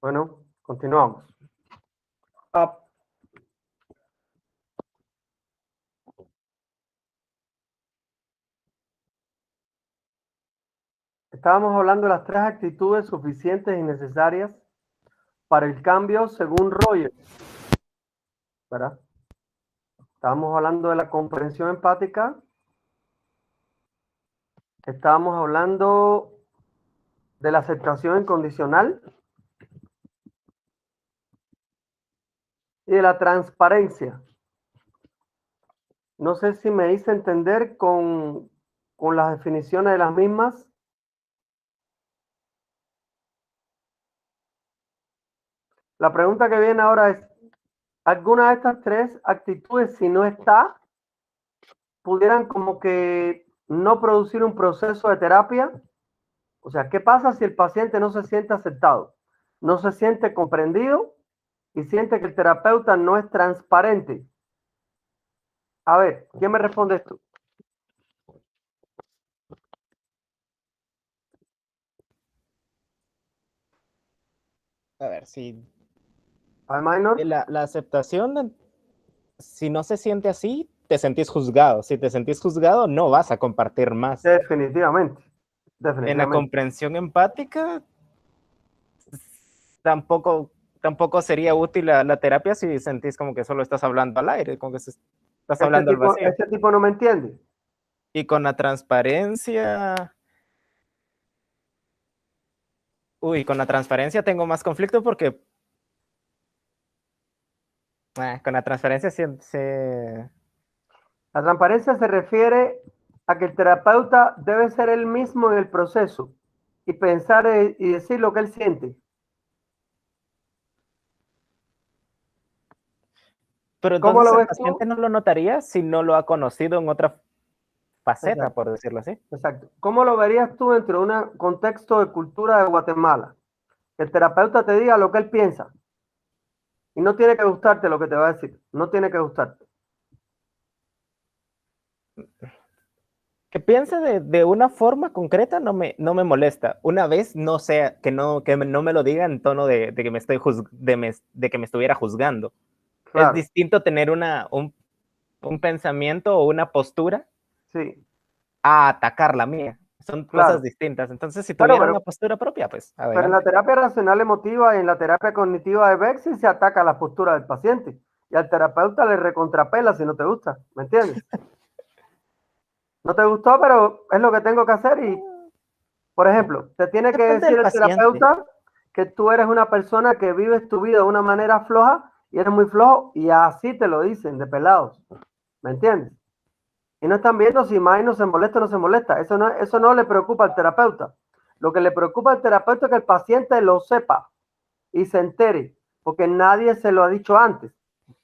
Bueno, continuamos. Ah, estábamos hablando de las 3 actitudes suficientes y necesarias para el cambio según Rogers, ¿verdad? Estábamos hablando de la comprensión empática. Estábamos hablando de la aceptación incondicional y de la transparencia. No sé si me hice entender con las definiciones de las mismas. La pregunta que viene ahora es, ¿alguna de estas 3 actitudes, si no está, pudieran como que no producir un proceso de terapia? O sea, ¿qué pasa si el paciente no se siente aceptado, no se siente comprendido y siente que el terapeuta no es transparente? A ver, ¿quién me responde esto? A ver, si ¿Al minor? la aceptación, si no se siente así, te sentís juzgado. Si te sentís juzgado, no vas a compartir más. Definitivamente. En la Definitivamente. comprensión empática, tampoco sería útil la terapia si sentís como que solo estás hablando al aire, como que estás hablando al vacío. Este tipo no me entiende. Y con la transparencia, con la transparencia tengo más conflicto porque con la transparencia La transparencia se refiere a que el terapeuta debe ser él mismo en el proceso y pensar y decir lo que él siente. pero ¿Cómo entonces lo el ves paciente tú? no lo notaría si no lo ha conocido en otra faceta, Exacto, por decirlo así. exacto. ¿Cómo lo verías tú dentro de un contexto de cultura de Guatemala? Que el terapeuta te diga lo que él piensa y no tiene que gustarte lo que te va a decir. No tiene que gustarte. Que piense de una forma concreta no me molesta. Una vez no sea, que no me lo diga en tono de que me estoy de que me estuviera juzgando. Es Claro, distinto tener un pensamiento o una postura sí, a atacar la mía. Son cosas claro. distintas. Entonces, si Bueno, tuviera una postura propia, pues pero en la adelante. terapia racional emotiva y en la terapia cognitiva de Bexy se ataca la postura del paciente y al terapeuta le recontrapela si no te gusta, ¿me entiendes? No te gustó, pero es lo que tengo que hacer y, por ejemplo, te tiene que Depende decir del el paciente. terapeuta que tú eres una persona que vives tu vida de una manera floja y eres muy flojo y así te lo dicen de pelados, ¿me entiendes? Y no están viendo si May no se molesta o no se molesta. Eso no le preocupa al terapeuta. Lo que le preocupa al terapeuta es que el paciente lo sepa y se entere, porque nadie se lo ha dicho antes.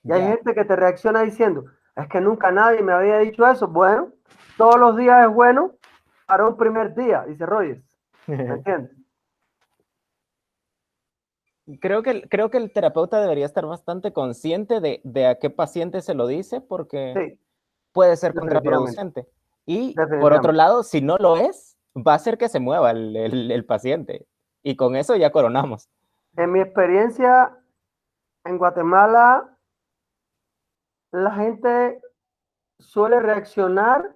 Y hay Ya. gente que te reacciona diciendo, es que nunca nadie me había dicho eso. Bueno, todos los días es bueno para un primer día, dice Rogers. ¿Me entiendes? Creo que el terapeuta debería estar bastante consciente de a qué paciente se lo dice, porque Sí, puede ser definitivamente. contraproducente. Y por otro Definitivamente. lado, si no lo es, va a hacer que se mueva el paciente. Y con eso ya coronamos. En mi experiencia en Guatemala, la gente suele reaccionar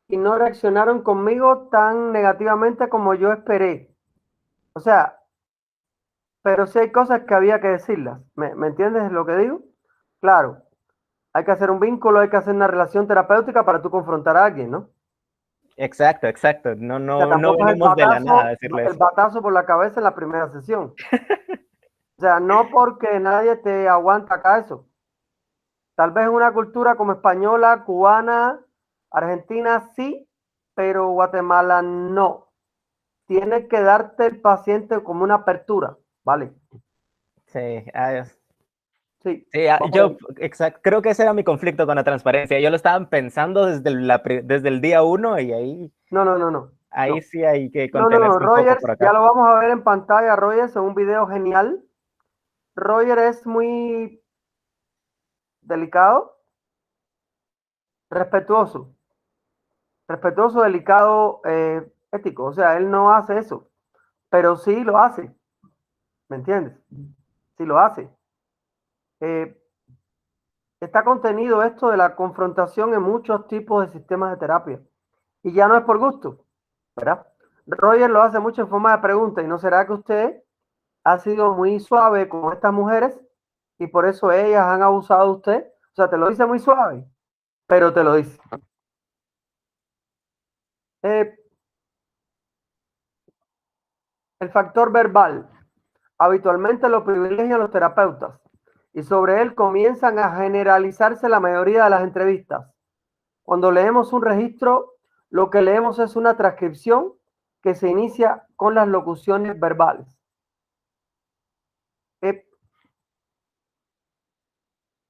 y no reaccionaron conmigo tan negativamente como yo esperé. O sea, pero sí hay cosas que había que decirlas. ¿Me entiendes lo que digo? Claro, hay que hacer un vínculo, hay que hacer una relación terapéutica para tú confrontar a alguien, ¿no? Exacto, exacto. No, O sea, no, no tampoco es venimos de la nada a decirle el eso. batazo por la cabeza en la primera sesión. O sea, no porque nadie te aguanta acá eso. Tal vez en una cultura como española, cubana, argentina, sí, pero Guatemala no. Tiene que darte el paciente como una apertura, ¿vale? Sí, adiós. Sí, Sí, vamos. exacto, creo que ese era mi conflicto con la transparencia. Yo lo estaba pensando desde el día uno y No, no, no, no. ahí No, sí hay que no, no, no. contenerse un poco Rogers, por ya acá. lo vamos a ver en pantalla, Rogers, en un video genial. Roger es muy delicado, respetuoso, respetuoso, delicado, ético. O sea, él no hace eso, pero sí lo hace. ¿Me entiendes? Si lo hace. Está contenido esto de la confrontación en muchos tipos de sistemas de terapia. Y ya no es por gusto, ¿verdad? Roger lo hace mucho en forma de pregunta. ¿Y no será que usted ha sido muy suave con estas mujeres y por eso ellas han abusado de usted? O sea, te lo dice muy suave, pero te lo dice. El factor verbal habitualmente lo privilegian los terapeutas y sobre él comienzan a generalizarse la mayoría de las entrevistas. Cuando leemos un registro, lo que leemos es una transcripción que se inicia con las locuciones verbales.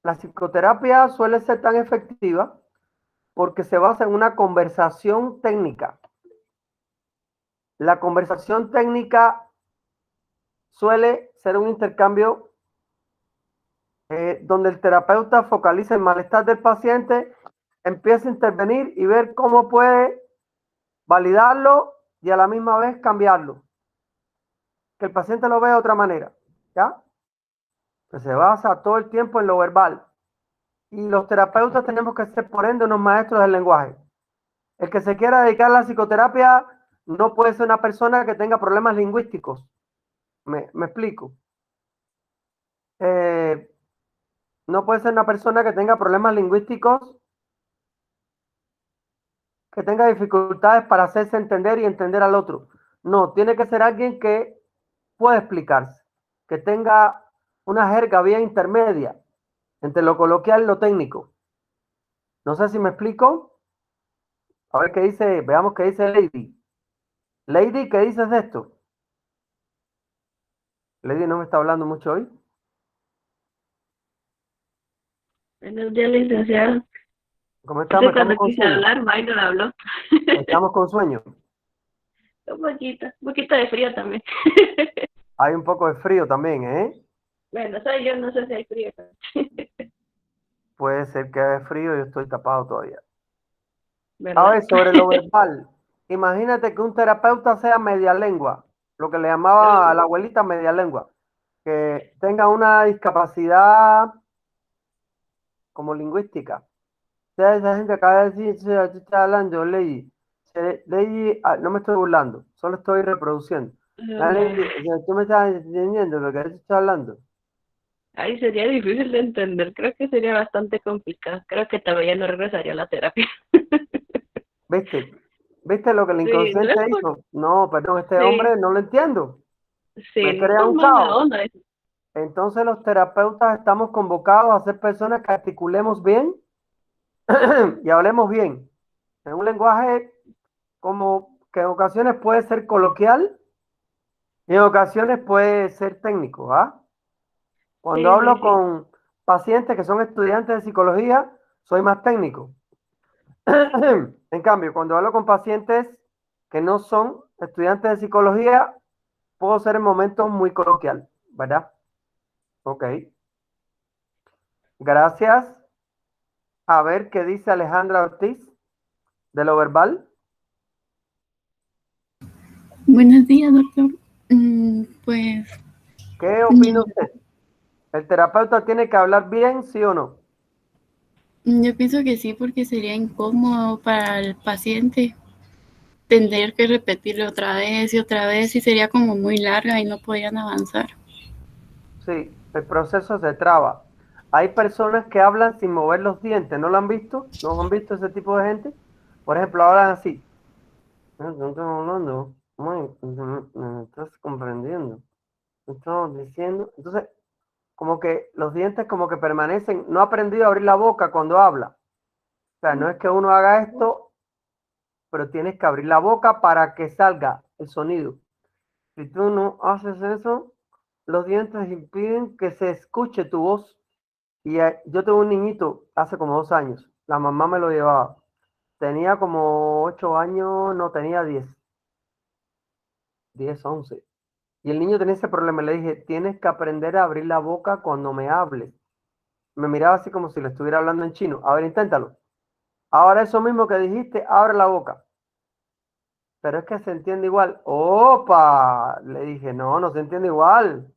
La psicoterapia suele ser tan efectiva porque se basa en una conversación técnica. La conversación técnica suele ser un intercambio donde el terapeuta focaliza el malestar del paciente, empieza a intervenir y ver cómo puede validarlo y a la misma vez cambiarlo. Que el paciente lo vea de otra manera, ¿ya? Pues se basa todo el tiempo en lo verbal. Y los terapeutas tenemos que ser, por ende, unos maestros del lenguaje. El que se quiera dedicar a la psicoterapia no puede ser una persona que tenga problemas lingüísticos. Me explico. No puede ser una persona que tenga problemas lingüísticos, que tenga dificultades para hacerse entender y entender al otro. No, tiene que ser alguien que pueda explicarse, que tenga una jerga bien intermedia entre lo coloquial y lo técnico. No sé si me explico. A ver qué dice, veamos qué dice Lady. Lady, ¿qué dices de esto? Lady no me está hablando mucho hoy. Buenos días, licenciado. ¿Cómo Entonces, estamos? cuando Estamos con quise sueño. hablar, May no habló. Estamos con sueño. Un poquito de frío también. Hay un poco de frío también, ¿eh? Bueno, soy yo, no sé si hay frío. Puede ser que haya frío y yo estoy tapado todavía. A ¿Verdad? ver, sobre lo verbal. Imagínate que un terapeuta sea media lengua, lo que le llamaba a la abuelita media lengua, que tenga una discapacidad como lingüística. O sea, esa gente acaba de decir, tú estás hablando, Lady. Lady, no me estoy burlando, solo estoy reproduciendo. Lady, tú me estás entendiendo lo que estás hablando. Ahí sería difícil de entender. Creo que sería bastante complicado. Creo que todavía no regresaría a la terapia. ¿Viste? ¿Viste lo que el Sí, no inconsciente es por, hizo? No, perdón, este sí, hombre no lo entiendo. sí, Me no es crea por un mala caos. onda. Entonces los terapeutas estamos convocados a ser personas que articulemos bien y hablemos bien. En un lenguaje como que en ocasiones puede ser coloquial y en ocasiones puede ser técnico, ¿ah? Cuando Sí, sí, hablo sí. con pacientes que son estudiantes de psicología, soy más técnico. En cambio, cuando hablo con pacientes que no son estudiantes de psicología, puedo ser en momentos muy coloquial, ¿verdad? Ok. Gracias. A ver qué dice Alejandra Ortiz de lo verbal. Buenos días, doctor. Pues ¿Qué opina usted? ¿El terapeuta tiene que hablar bien, sí o no? yo pienso que sí, porque sería incómodo para el paciente tener que repetirlo otra vez y sería como muy larga y no podrían avanzar. Sí, el proceso se traba. Hay personas que hablan sin mover los dientes, ¿no lo han visto? ¿No han visto ese tipo de gente? Por ejemplo, hablan así. No estoy hablando, me estás comprendiendo. Estamos diciendo. Entonces, como que los dientes como que permanecen, no ha aprendido a abrir la boca cuando habla. O sea, no es que uno haga esto, pero tienes que abrir la boca para que salga el sonido. Si tú no haces eso, los dientes impiden que se escuche tu voz. Y yo tengo un niñito hace como 2 años. La mamá me lo llevaba. Tenía como 8 años, no tenía 10, 11. Y el niño tenía ese problema. Le dije, tienes que aprender a abrir la boca cuando me hables. Me miraba así como si le estuviera hablando en chino. A ver, inténtalo. Ahora eso mismo que dijiste, abre la boca. Pero es que se entiende igual. ¡Opa! Le dije, no, no se entiende igual.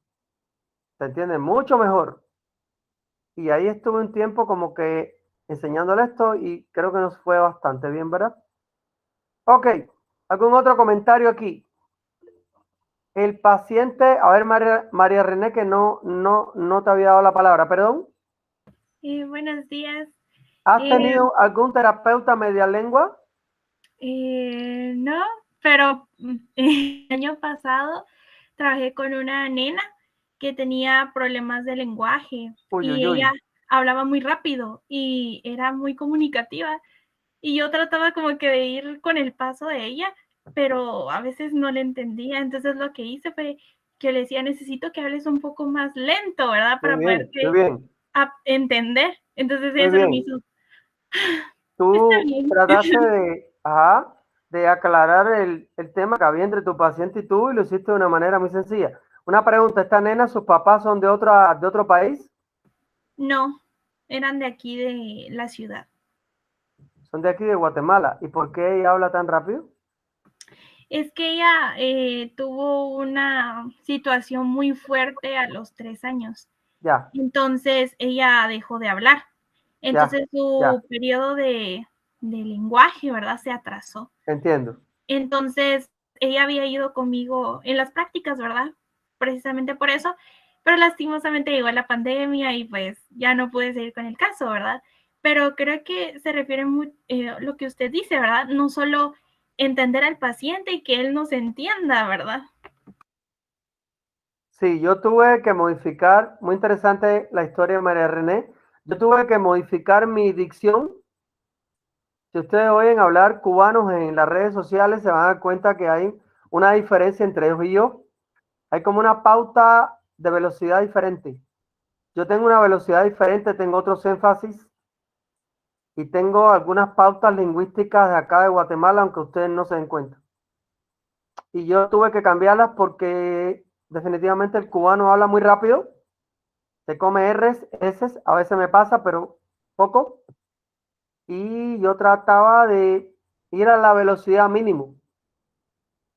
se entiende mucho mejor. Y ahí estuve un tiempo como que enseñándole esto y creo que nos fue bastante bien, ¿verdad? Ok, ¿algún otro comentario aquí? El paciente, a ver, María René, que no te había dado la palabra, perdón. Buenos días. ¿Has tenido algún terapeuta media lengua? No, pero el año pasado trabajé con una nena que tenía problemas de lenguaje y ella hablaba muy rápido y era muy comunicativa y yo trataba como que de ir con el paso de ella, pero a veces no le entendía. Entonces lo que hice fue que le decía, necesito que hables un poco más lento, ¿verdad? Para poder entender. Entonces eso lo hizo. Tú trataste de aclarar el tema que había entre tu paciente y tú y lo hiciste de una manera muy sencilla. Una pregunta, ¿esta nena, sus papás son de otro país? No, eran de aquí de la ciudad. Son de aquí de Guatemala. ¿Y por qué ella habla tan rápido? Es que ella tuvo una situación muy fuerte a los 3 años. Ya. Entonces ella dejó de hablar. Entonces su periodo de lenguaje, ¿verdad? Se atrasó. Entiendo. Entonces ella había ido conmigo en las prácticas, ¿verdad? Precisamente por eso. Pero lastimosamente llegó la pandemia y pues ya no pude seguir con el caso, ¿verdad? Pero creo que se refiere muy lo que usted dice, ¿verdad? No solo entender al paciente y que él nos entienda, ¿verdad? Sí, yo tuve que modificar, muy interesante la historia de María René, yo tuve que modificar mi dicción. Si ustedes oyen hablar cubanos en las redes sociales, se van a dar cuenta que hay una diferencia entre ellos y yo. Hay como una pauta de velocidad diferente. Yo tengo una velocidad diferente, tengo otros énfasis y tengo algunas pautas lingüísticas de acá de Guatemala, aunque ustedes no se den cuenta. Y yo tuve que cambiarlas porque definitivamente el cubano habla muy rápido, se come R's, S's, a veces me pasa, pero poco. Y yo trataba de ir a la velocidad mínimo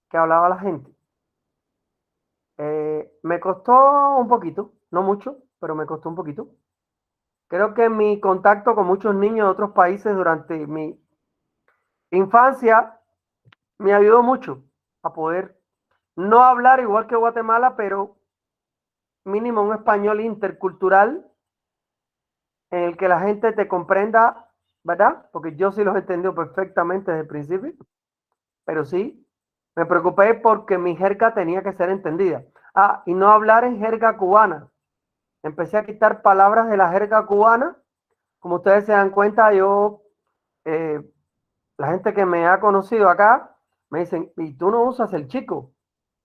que hablaba la gente. Me costó un poquito, no mucho, pero me costó un poquito. Creo que mi contacto con muchos niños de otros países durante mi infancia me ayudó mucho a poder no hablar igual que Guatemala, pero mínimo un español intercultural en el que la gente te comprenda, ¿verdad? Porque yo sí los entendió perfectamente desde el principio, pero sí, me preocupé porque mi jerga tenía que ser entendida. Ah, y no hablar en jerga cubana. Empecé a quitar palabras de la jerga cubana. Como ustedes se dan cuenta, la gente que me ha conocido acá, me dicen, y tú no usas el chico,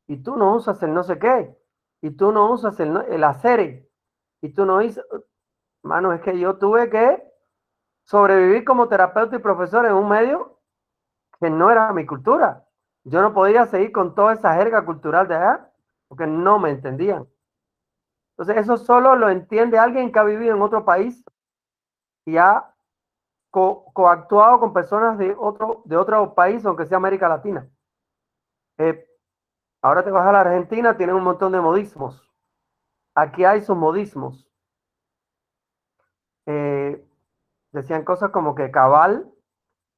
y tú no usas el no sé qué, y tú no usas el hacer, y tú no dices, mano, es que yo tuve que sobrevivir como terapeuta y profesor en un medio que no era mi cultura. Yo no podía seguir con toda esa jerga cultural de allá, porque no me entendían. Entonces, eso solo lo entiende alguien que ha vivido en otro país y ha coactuado con personas de otro país, aunque sea América Latina. Ahora te vas a la Argentina, tienen un montón de modismos. Aquí hay sus modismos. Decían cosas como que cabal,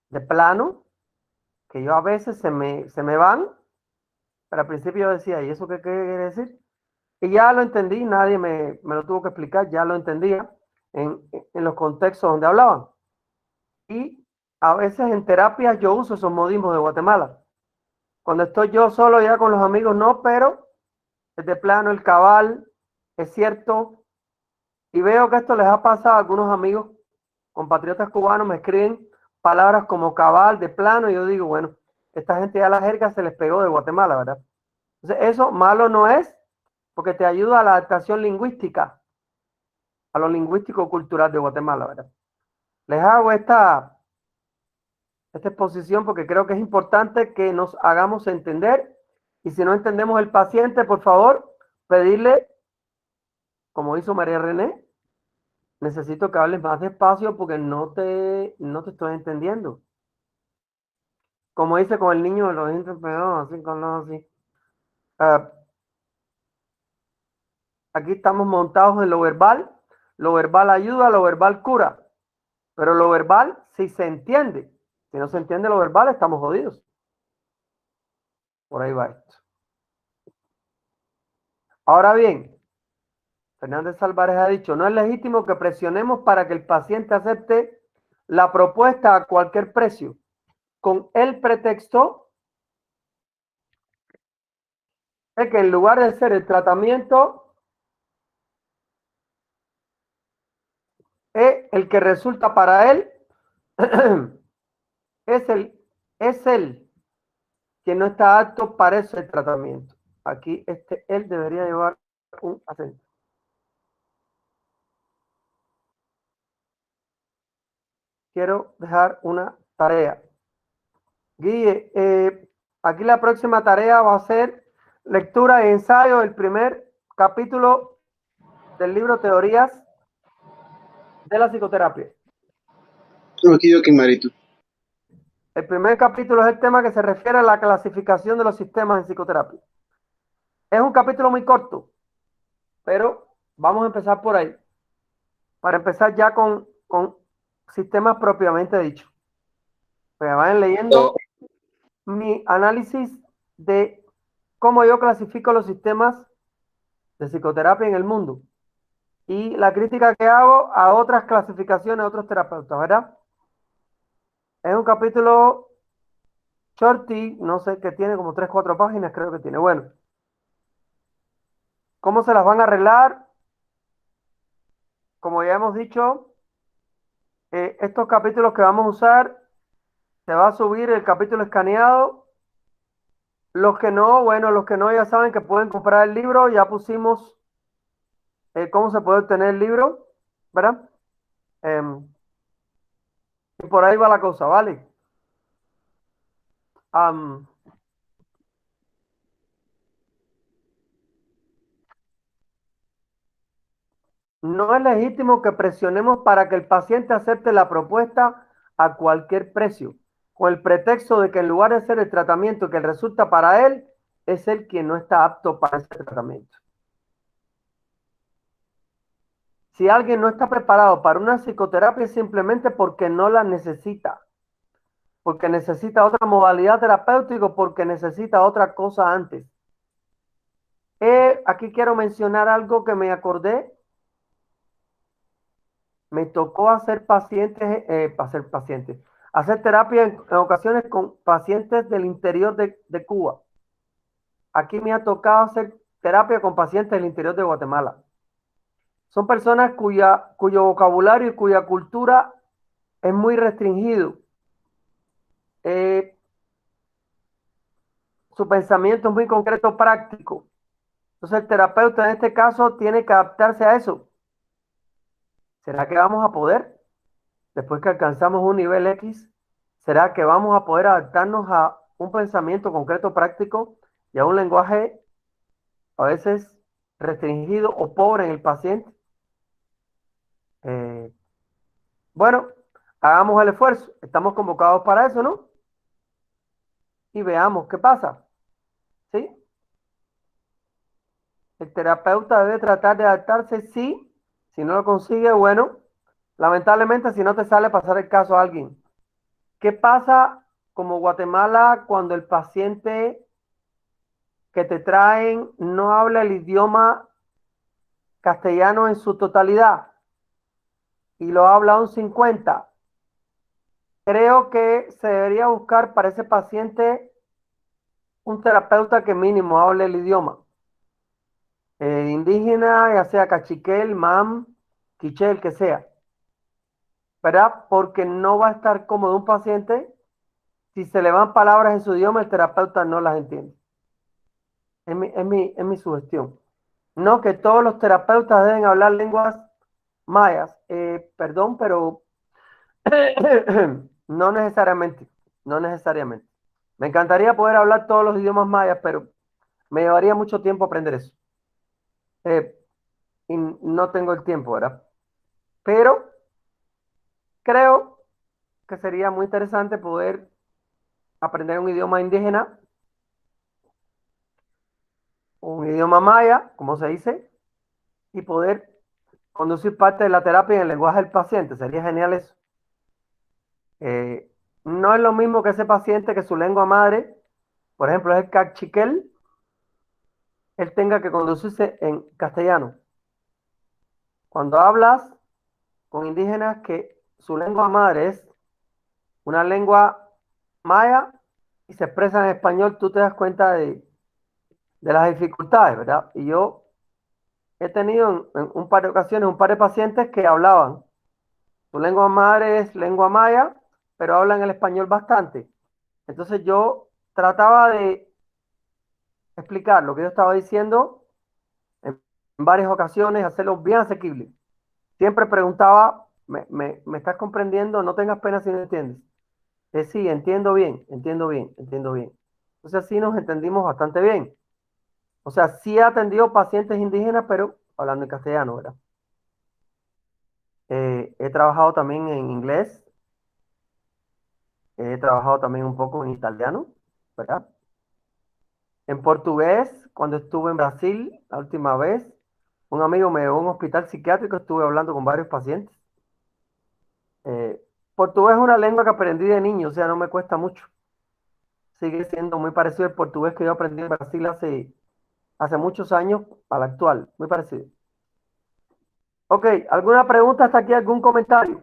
de plano, que yo a veces se me van, pero al principio yo decía, ¿y eso qué quiere decir? Y ya lo entendí, nadie me lo tuvo que explicar, ya lo entendía en los contextos donde hablaban. Y a veces en terapia yo uso esos modismos de Guatemala. Cuando estoy yo solo ya con los amigos, no, pero es de plano el cabal, es cierto. Y veo que esto les ha pasado a algunos amigos, compatriotas cubanos, me escriben palabras como cabal, de plano, y yo digo, bueno, esta gente ya la jerga se les pegó de Guatemala, ¿verdad? Entonces, eso malo no es, porque te ayuda a la adaptación lingüística, a lo lingüístico cultural de Guatemala, ¿verdad? Les hago esta exposición porque creo que es importante que nos hagamos entender y si no entendemos el paciente, por favor, pedirle, como hizo María René, necesito que hables más despacio porque no te estoy entendiendo. Como hice con el niño de los dientes pegados, así con los así. aquí estamos montados en lo verbal ayuda, lo verbal cura, pero lo verbal si se entiende. Si no se entiende lo verbal, estamos jodidos. Por ahí va esto. Ahora bien, Fernández Álvarez ha dicho, no es legítimo que presionemos para que el paciente acepte la propuesta a cualquier precio, con el pretexto de que en lugar de ser el tratamiento, el que resulta para él es él que no está apto para ese tratamiento. Aquí él debería llevar un acento. Quiero dejar una tarea. Guille, aquí la próxima tarea va a ser lectura e ensayo del primer capítulo del libro Teorías de la Psicoterapia. Ok, Marito. El primer capítulo es el tema que se refiere a la clasificación de los sistemas en psicoterapia. Es un capítulo muy corto, pero vamos a empezar por ahí. Para empezar ya con sistemas propiamente dichos. Pues vayan leyendo mi análisis de cómo yo clasifico los sistemas de psicoterapia en el mundo y la crítica que hago a otras clasificaciones, a otros terapeutas, ¿verdad? Es un capítulo shorty, no sé, que tiene como 3-4 páginas, creo que tiene. Bueno, ¿cómo se las van a arreglar? Como ya hemos dicho, estos capítulos que vamos a usar, se va a subir el capítulo escaneado. Los que no, bueno, los que no ya saben que pueden comprar el libro, ya pusimos cómo se puede obtener el libro, ¿verdad? Y por ahí va la cosa, ¿vale? No es legítimo que presionemos para que el paciente acepte la propuesta a cualquier precio, con el pretexto de que en lugar de ser el tratamiento que resulta para él, es él quien no está apto para ese tratamiento. Si alguien no está preparado para una psicoterapia es simplemente porque no la necesita, porque necesita otra modalidad terapéutica, porque necesita otra cosa antes. Aquí quiero mencionar algo que me acordé. Me tocó hacer hacer terapia en ocasiones con pacientes del interior de Cuba. Aquí me ha tocado hacer terapia con pacientes del interior de Guatemala. Son personas cuyo vocabulario y cuya cultura es muy restringido. Su pensamiento es muy concreto, práctico. Entonces el terapeuta en este caso tiene que adaptarse a eso. ¿Será que vamos a poder? Después que alcanzamos un nivel X, ¿será que vamos a poder adaptarnos a un pensamiento concreto, práctico y a un lenguaje a veces restringido o pobre en el paciente? Bueno, hagamos el esfuerzo. Estamos convocados para eso, ¿no? Y veamos qué pasa. ¿Sí? El terapeuta debe tratar de adaptarse, sí. Si no lo consigue, bueno, lamentablemente si no te sale pasar el caso a alguien. ¿Qué pasa como Guatemala cuando el paciente que te traen no habla el idioma castellano en su totalidad y lo habla un 50%? Creo que se debería buscar para ese paciente un terapeuta que mínimo hable el idioma indígena, ya sea cachiquel, mam, quiché, el que sea, ¿verdad? Porque no va a estar cómodo un paciente si se le van palabras en su idioma, el terapeuta no las entiende. Es mi sugestión. No que todos los terapeutas deben hablar lenguas mayas. Perdón, pero no necesariamente. No necesariamente. Me encantaría poder hablar todos los idiomas mayas, pero me llevaría mucho tiempo aprender eso. Y no tengo el tiempo, ¿verdad? Pero creo que sería muy interesante poder aprender un idioma indígena, un idioma maya, como se dice, y poder conducir parte de la terapia en el lenguaje del paciente. Sería genial eso. No es lo mismo que ese paciente que su lengua madre, por ejemplo, es el cachiquel, él tenga que conducirse en castellano. Cuando hablas con indígenas que su lengua madre es una lengua maya y se expresa en español, tú te das cuenta de las dificultades, ¿verdad? Y yo he tenido en un par de ocasiones un par de pacientes que hablaban. Su lengua madre es lengua maya, pero hablan el español bastante. Entonces yo trataba de explicar lo que yo estaba diciendo en varias ocasiones, hacerlo bien asequible. Siempre preguntaba, ¿me estás comprendiendo? No tengas pena si no entiendes. Sí, entiendo bien, entiendo bien, entiendo bien. Entonces así nos entendimos bastante bien. O sea, sí he atendido pacientes indígenas, pero hablando en castellano, ¿verdad? He trabajado también en inglés, he trabajado también un poco en italiano, ¿verdad? En portugués, cuando estuve en Brasil la última vez, un amigo me llevó a un hospital psiquiátrico, estuve hablando con varios pacientes. Portugués es una lengua que aprendí de niño, o sea, no me cuesta mucho. Sigue siendo muy parecido al portugués que yo aprendí en Brasil hace muchos años al actual, muy parecido. Ok, ¿alguna pregunta hasta aquí? ¿Algún comentario?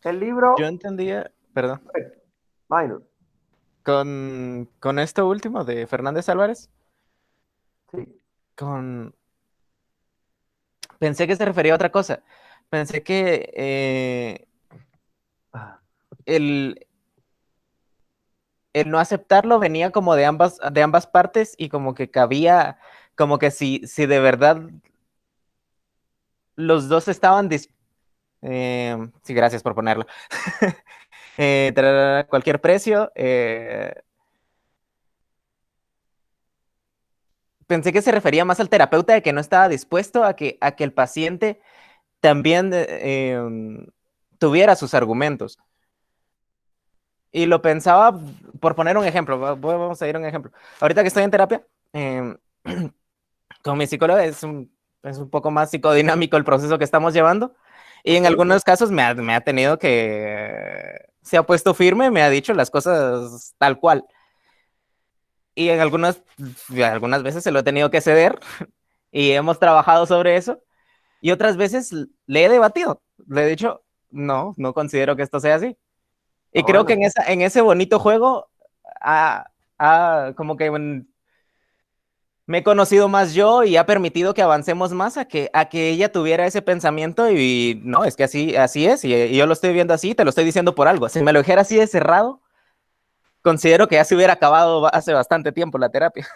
El libro, Yo entendía, perdón, minor, con esto último de Fernández Álvarez, sí. con pensé que se refería a otra cosa. Pensé que el, el no aceptarlo venía como de ambas partes y como que cabía, como que si de verdad los dos estaban sí, gracias por ponerlo. Cualquier precio. Pensé que se refería más al terapeuta de que no estaba dispuesto a que el paciente también tuviera sus argumentos. Y lo pensaba, por poner un ejemplo, vamos a ir a un ejemplo. Ahorita que estoy en terapia, con mi psicóloga es un poco más psicodinámico el proceso que estamos llevando. Y en algunos casos me ha tenido que, se ha puesto firme, me ha dicho las cosas tal cual. Y en algunas veces se lo he tenido que ceder y hemos trabajado sobre eso. Y otras veces le he debatido. Le he dicho, no considero que esto sea así. Ah, Y creo que bueno, en ese bonito juego, como que me he conocido más yo y ha permitido que avancemos más a que ella tuviera ese pensamiento y no, es que así es y yo lo estoy viendo así, te lo estoy diciendo por algo. Si me lo dijera así de cerrado, considero que ya se hubiera acabado hace bastante tiempo la terapia.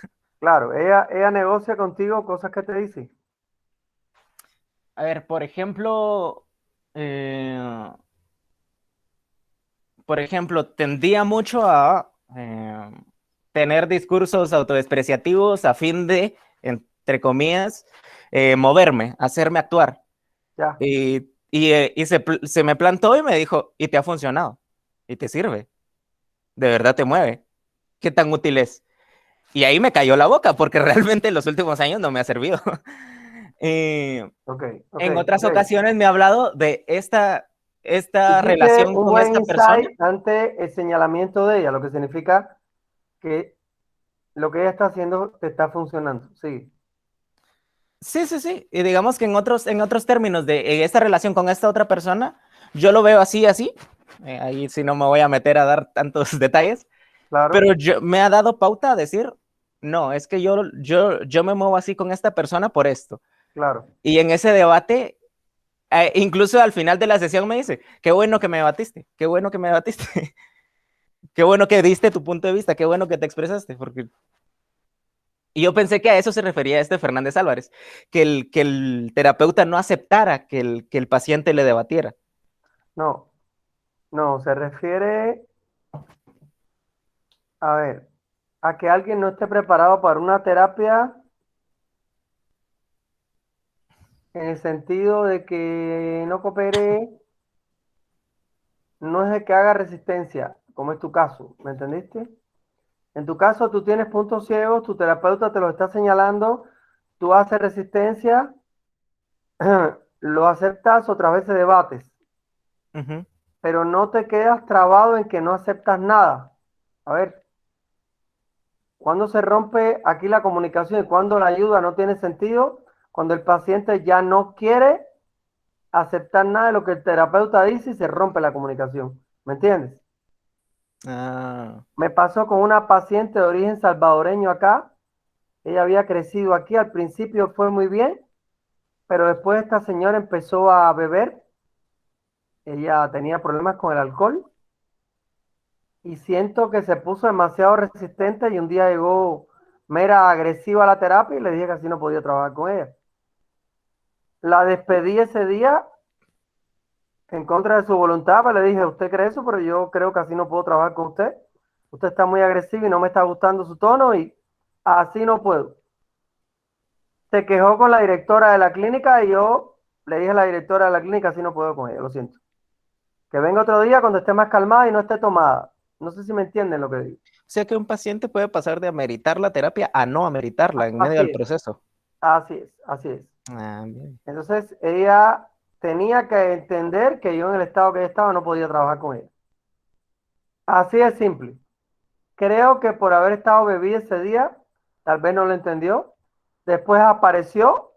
claro, ella negocia contigo cosas que te dice. A ver, eh, por ejemplo, tendía mucho a tener discursos autodespreciativos a fin de, entre comillas, moverme, hacerme actuar. Ya, Y se me plantó y me dijo, y te ha funcionado, y te sirve, de verdad te mueve, ¿qué tan útil es? Y ahí me cayó la boca, porque realmente en los últimos años no me ha servido. ok, ok, En otras ok. ocasiones me ha hablado de esta Hiciste relación un con buen esta persona. insight ante el señalamiento de ella, lo que significa que lo que ella está haciendo te está funcionando. Sí, Sí, sí, sí. Y digamos que en otros términos de esta relación con esta otra persona, yo lo veo así, así. Ahí sí no me voy a meter a dar tantos detalles, claro, pero me ha dado pauta a decir, no, es que yo me muevo así con esta persona por esto. claro. Y en ese debate, incluso al final de la sesión me dice, qué bueno que me debatiste, qué bueno que me debatiste, qué bueno que diste tu punto de vista, qué bueno que te expresaste, porque y yo pensé que a eso se refería este Fernández Álvarez, que el terapeuta no aceptara que el paciente le debatiera. No, no, se refiere, a ver, a que alguien no esté preparado para una terapia en el sentido de que no coopere, no es de que haga resistencia, como es tu caso, ¿me entendiste? En tu caso, tú tienes puntos ciegos, tu terapeuta te lo está señalando, tú haces resistencia, lo aceptas, otras veces debates, Ujú. pero no te quedas trabado en que no aceptas nada. A ver, ¿cuándo se rompe aquí la comunicación y cuándo la ayuda no tiene sentido? Cuando el paciente ya no quiere aceptar nada de lo que el terapeuta dice y se rompe la comunicación. ¿Me entiendes? Ah, Me pasó con una paciente de origen salvadoreño acá. Ella había crecido aquí. Al principio fue muy bien, pero después esta señora empezó a beber. Ella tenía problemas con el alcohol y siento que se puso demasiado resistente y un día llegó mera agresiva a la terapia y le dije que así no podía trabajar con ella. La despedí ese día en contra de su voluntad, pero le dije, usted cree eso, pero yo creo que así no puedo trabajar con usted. Usted está muy agresivo y no me está gustando su tono y así no puedo. Se quejó con la directora de la clínica y yo le dije a la directora de la clínica, así no puedo con ella, lo siento. Que venga otro día cuando esté más calmada y no esté tomada. No sé si me entienden lo que digo. o sea que un paciente puede pasar de ameritar la terapia a no ameritarla en medio Así del es, proceso. así es, así es. Ah, bien. Entonces ella tenía que entender que yo en el estado que ella estaba no podía trabajar con ella. Así es simple. Creo que por haber estado bebida ese día, tal vez no lo entendió. Después apareció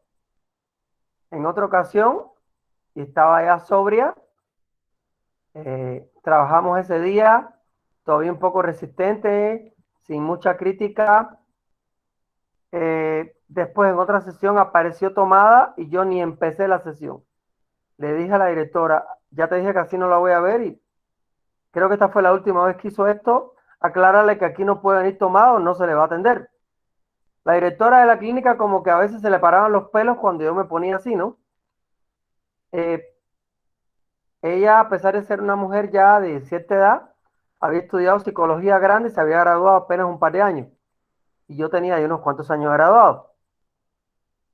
en otra ocasión y estaba ya sobria. Trabajamos ese día, todavía un poco resistente, sin mucha crítica. Después en otra sesión apareció tomada y yo ni empecé la sesión. Le dije a la directora, ya te dije que así no la voy a ver y creo que esta fue la última vez que hizo esto. Aclárale que aquí no puede venir tomado, no se le va a atender. La directora de la clínica como que a veces se le paraban los pelos cuando yo me ponía así, ¿no? Eh, Ella, a pesar de ser una mujer ya de cierta edad, había estudiado psicología grande y se había graduado apenas un par de años. Y yo tenía ya unos cuantos años graduado.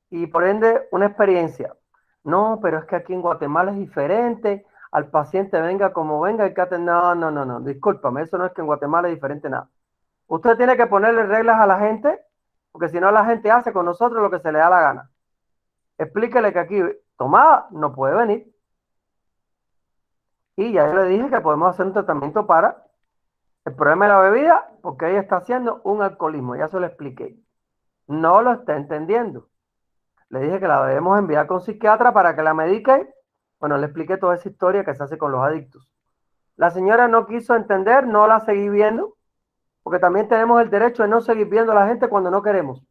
Y por ende, una experiencia. No, pero es que aquí en Guatemala es diferente. Al paciente venga como venga, hay que atender. No, no, no, no. Discúlpame, eso no es que en Guatemala es diferente nada. Usted tiene que ponerle reglas a la gente, porque si no la gente hace con nosotros lo que se le da la gana. Explíquele que aquí tomada no puede venir. Y ya yo le dije que podemos hacer un tratamiento para el problema de la bebida, porque ella está haciendo un alcoholismo, ya se lo expliqué. No lo está entendiendo. Le dije que la debemos enviar con psiquiatra para que la medique. Bueno, le expliqué toda esa historia que se hace con los adictos. La señora no quiso entender, no la seguí viendo, porque también tenemos el derecho de no seguir viendo a la gente cuando no queremos.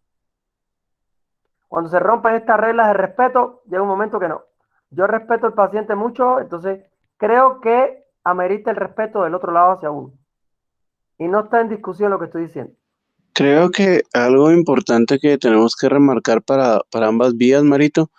Cuando se rompen estas reglas de respeto, llega un momento que no. Yo respeto al paciente mucho, entonces creo que amerita el respeto del otro lado hacia uno. Y no está en discusión lo que estoy diciendo. Creo que algo importante que tenemos que remarcar para ambas vías, Marito,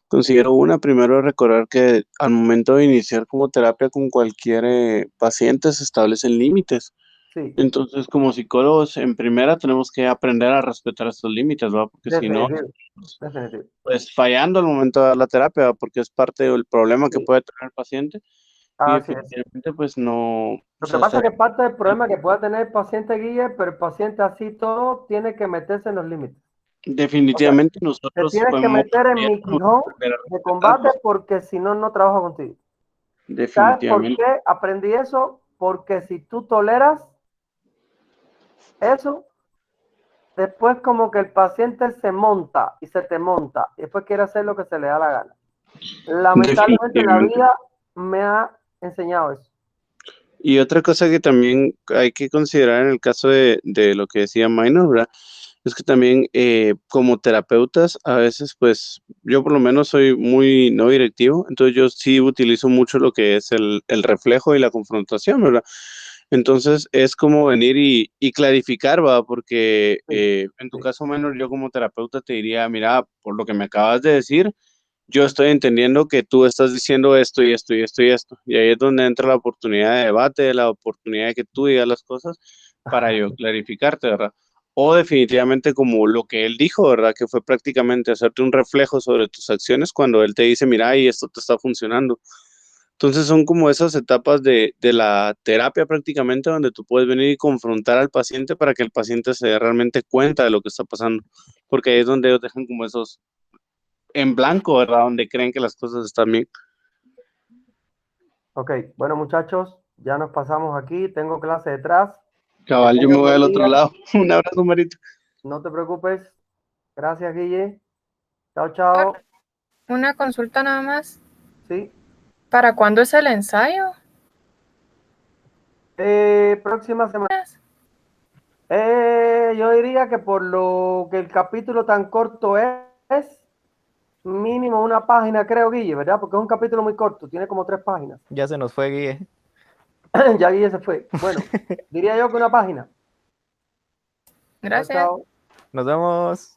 considero primero recordar que al momento de iniciar como terapia con cualquier paciente se establecen límites. Sí, Entonces, como psicólogos, en primera tenemos que aprender a respetar estos límites, ¿va? Porque si no, definitivo, definitivo. pues fallando al momento de dar la terapia, ¿va? Porque es parte del problema que Sí, puede tener el paciente y así es. definitivamente pues no, o Lo que sea, pasa es que parte del problema que pueda tener el paciente guía, pero el paciente así todo tiene que meterse en los límites. O sea, definitivamente te nosotros tienes que podemos meter en mi quijón aprender a de combate respetarlos, porque si no, no trabajo contigo. ¿Sabes por definitivamente. qué aprendí eso? Porque si tú toleras eso, después como que el paciente se monta y se te monta y después quiere hacer lo que se le da la gana. Lamentablemente la Definitivamente. vida me ha enseñado eso. Y otra cosa que también hay que considerar en el caso de lo que decía Minor, ¿verdad? Es que también como terapeutas, a veces pues yo por lo menos soy muy no directivo, entonces yo sí utilizo mucho lo que es el reflejo y la confrontación, ¿verdad? Entonces es como venir y clarificar, ¿va? Porque Sí, en tu sí. caso, Minor, yo como terapeuta te diría, mira, por lo que me acabas de decir, yo estoy entendiendo que tú estás diciendo esto y esto y esto y esto. Y ahí es donde entra la oportunidad de debate, la oportunidad de que tú digas las cosas para yo clarificarte, ¿verdad? O definitivamente como lo que él dijo, ¿verdad? Que fue prácticamente hacerte un reflejo sobre tus acciones cuando él te dice, mira, y esto te está funcionando. Entonces son como esas etapas de la terapia prácticamente donde tú puedes venir y confrontar al paciente para que el paciente se dé realmente cuenta de lo que está pasando, porque ahí es donde ellos dejan como esos en blanco, ¿verdad? Donde creen que las cosas están bien. Ok, bueno muchachos, ya nos pasamos aquí, tengo clase detrás. Cabal, yo me voy al otro lado. Un abrazo, Marito. No te preocupes. Gracias, Guille. Chao, chao. Una consulta nada más. Sí. ¿Para cuándo es el ensayo? Próxima semana. Yo diría que por lo que el capítulo tan corto es mínimo una página, creo, Guille, ¿verdad? Porque es un capítulo muy corto, tiene como 3 páginas. Ya se nos fue, Guille. Ya Guille se fue. Bueno, diría yo que una página. Gracias. Chao, chao. Nos vemos.